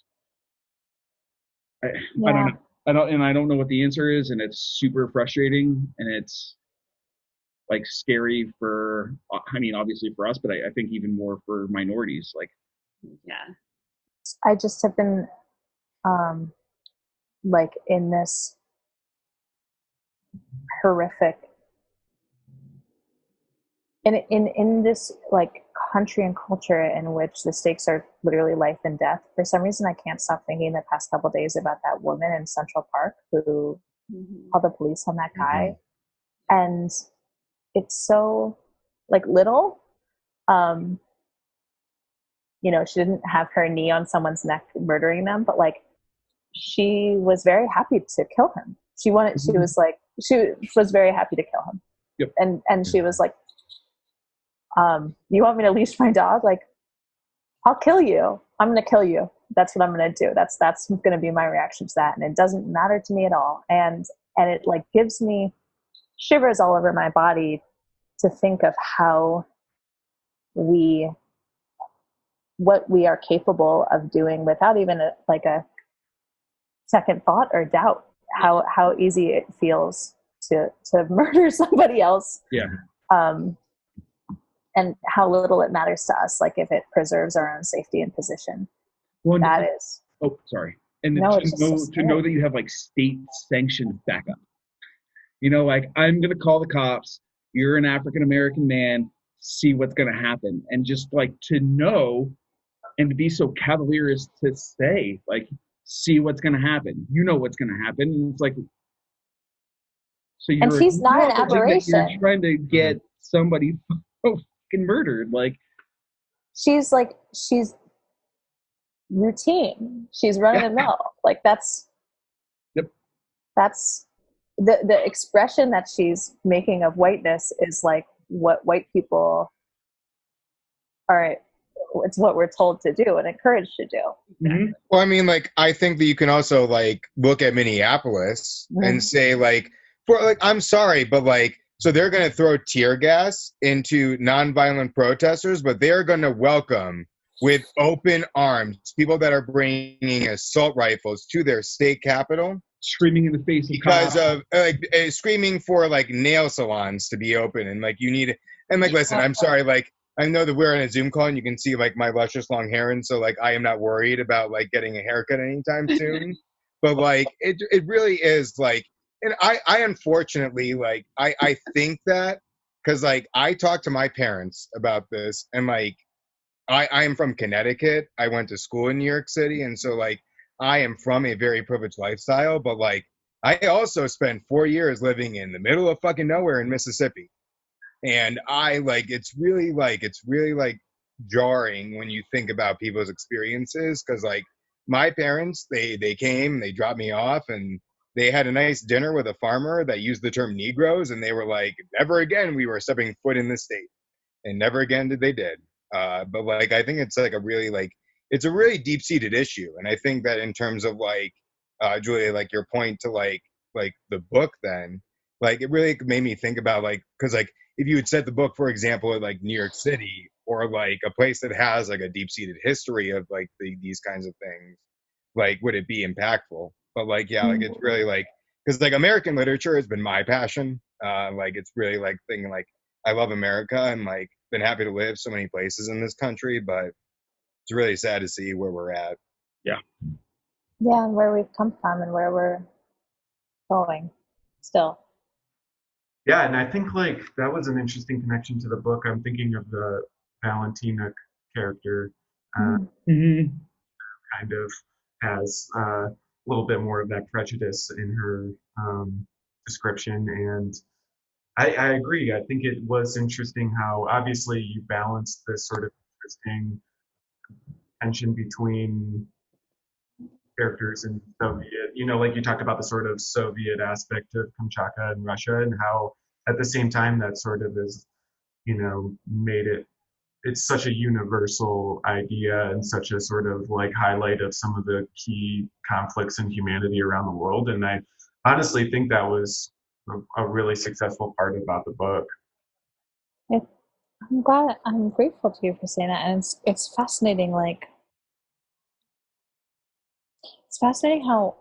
I don't know. I don't know what the answer is, and it's super frustrating, and it's like scary for, I mean, obviously for us, but I think even more for minorities. Like, yeah, I just have been like in this horrific in this like country and culture in which the stakes are literally life and death. For some reason, I can't stop thinking the past couple of days about that woman in Central Park who called the police on that guy. And it's so like little, you know, she didn't have her knee on someone's neck murdering them, but like she was very happy to kill him. She was very happy to kill him. Yep. And she was like, you want me to leash my dog? Like, I'll kill you. I'm going to kill you. That's what I'm going to do. That's going to be my reaction to that. And it doesn't matter to me at all. And it like gives me shivers all over my body to think of what we are capable of doing without even a second thought or doubt, how easy it feels to murder somebody else. Yeah. And how little it matters to us, like if it preserves our own safety and position. Well, that is. Oh, sorry. And no, to know that you have like state-sanctioned backup. You know, like I'm gonna call the cops. You're an African American man. See what's gonna happen, and just like to know, and to be so cavalier as to say, like, see what's gonna happen. You know what's gonna happen, and it's like. So you're. And he's not an aberration. You're trying to get somebody fucking murdered. Like, she's routine. She's run of the mill. Like that's Yep. that's the expression that she's making of whiteness is like what white people are. It's what we're told to do and encouraged to do. Mhm. Well, I mean, like, I think that you can also like look at Minneapolis and say like, for like, I'm sorry, but like, so they're going to throw tear gas into nonviolent protesters, but they're going to welcome with open arms people that are bringing assault rifles to their state capitol Screaming in the face of because cops. of like screaming for like nail salons to be open, and like you need, and like, listen, I'm sorry, like, I know that we're on a Zoom call and you can see like my luscious long hair, and so like I am not worried about like getting a haircut anytime soon. But like it really is like, and I unfortunately like I think that because like I talked to my parents about this, and like I am from Connecticut. I went to school in New York City, and so like I am from a very privileged lifestyle, but like I also spent 4 years living in the middle of fucking nowhere in Mississippi. And I like it's really like jarring when you think about people's experiences, because like my parents, they came, they dropped me off, and they had a nice dinner with a farmer that used the term Negroes, and they were like, never again we were stepping foot in this state, and never again did. But like I think it's like a really like it's a really deep seated issue, and I think that in terms of like Julia, like your point to like the book, then like it really made me think about like, because like if you had set the book, for example, at like New York City or like a place that has like a deep seated history of like these kinds of things, like would it be impactful? But like yeah, like it's really like, because like American literature has been my passion. Like it's really like thinking like I love America and like been happy to live so many places in this country, but it's really sad to see where we're at. Yeah, and where we've come from and where we're going still. Yeah, and I think like that was an interesting connection to the book. I'm thinking of the Valentina character, Mhm. kind of has a little bit more of that prejudice in her description, and I agree. I think it was interesting how obviously you balanced this sort of interesting tension between characters in Soviet, like you talked about the sort of Soviet aspect of Kamchatka and Russia, and how at the same time that sort of is, made it's such a universal idea and such a sort of like highlight of some of the key conflicts in humanity around the world. And I honestly think that was a really successful part about the book. I'm grateful to you for saying that, and it's fascinating. Like it's fascinating how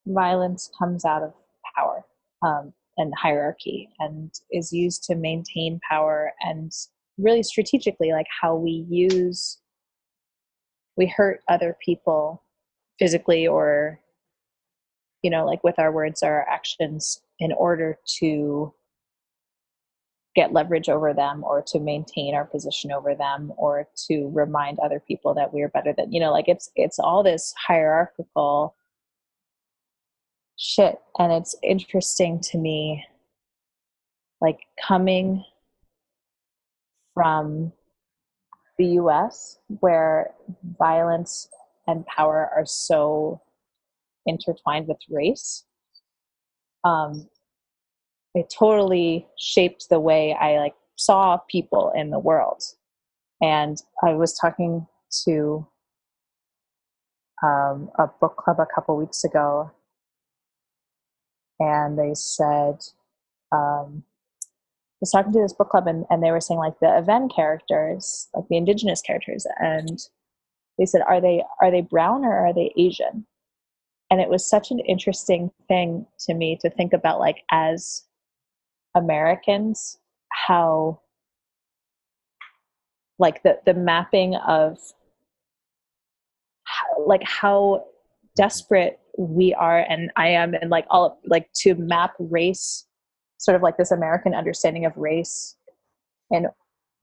violence comes out of power and hierarchy and is used to maintain power, and really strategically, like how we hurt other people physically or like with our words or our actions in order to get leverage over them or to maintain our position over them or to remind other people that we're better than like it's all this hierarchical shit. And it's interesting to me, like coming from the US where violence and power are so intertwined with race. It totally shaped the way I like saw people in the world. And I was talking to a book club a couple weeks ago, and they said, I was talking to this book club, and they were saying like the event characters, like the indigenous characters, and they said, are they brown or are they Asian? And it was such an interesting thing to me to think about, like as Americans, how like the mapping of how desperate we are, and I am, and like all like to map race, sort of like this American understanding of race, and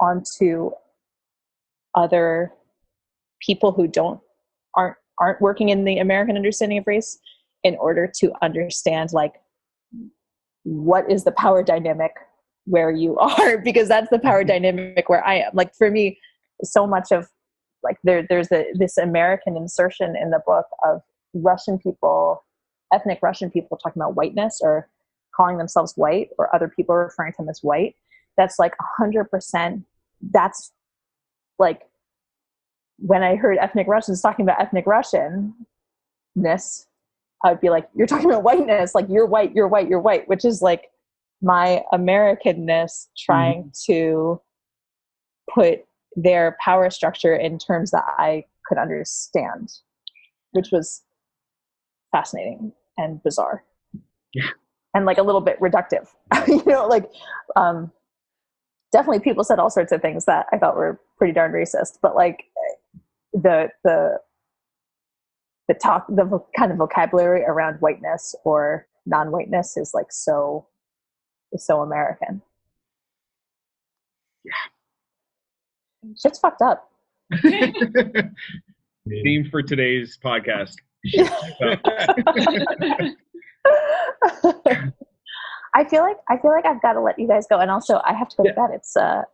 onto other people who aren't working in the American understanding of race, in order to understand like what is the power dynamic where you are, because that's the power dynamic where I am. Like for me, so much of like there's this American insertion in the book of Russian people, ethnic Russian people talking about whiteness or calling themselves white, or other people referring to them as white. That's like 100%. That's like when I heard ethnic Russians talking about ethnic Russianness, I would be like, you're talking about whiteness, like you're white, you're white, you're white, which is like my Americanness trying to put their power structure in terms that I could understand, which was fascinating and bizarre. Yeah. And like a little bit reductive, you know, like definitely people said all sorts of things that I thought were pretty darn racist, but like the kind of vocabulary around whiteness or non-whiteness is like so American. Yeah. Shit's fucked up. Theme for today's podcast. I feel like I've got to let you guys go, and also I have to go to bed. It's I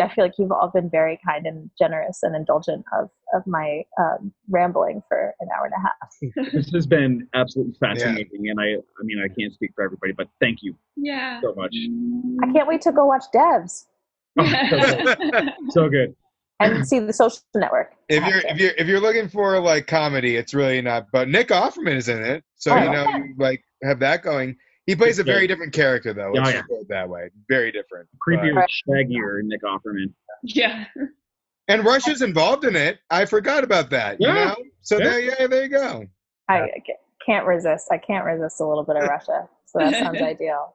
feel like you've all been very kind and generous and indulgent of my rambling for an hour and a half. This has been absolutely fascinating, and I mean I can't speak for everybody, but thank you so much. I can't wait to go watch Devs. So good. And see The Social Network. If you're looking for like comedy, it's really not. But Nick Offerman is in it, so you like have that going. He plays a very different character, though. Let's just put it that way. Very different. Creepier, shaggier Nick Offerman. Yeah. And Russia's involved in it. I forgot about that. You know. So there you go. I can't resist. I can't resist a little bit of Russia. So that sounds ideal.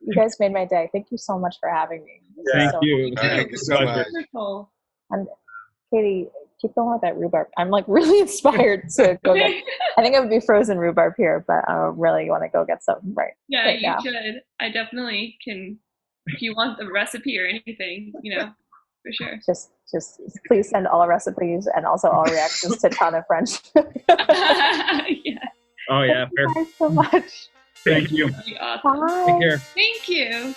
You guys made my day. Thank you so much for having me. Thank you. Thank you so much. Wonderful. And Katie, keep going with that rhubarb. I'm like really inspired to go get. I think it would be frozen rhubarb here, but I really want to go get some right. Yeah, right you now. should. I definitely can. If you want the recipe or anything, for sure. Just please send all recipes and also all reactions to Ton of French. Yeah. Oh yeah, fair. Thanks so much. Thank you. That'd be awesome. Bye. Take care. Thank you.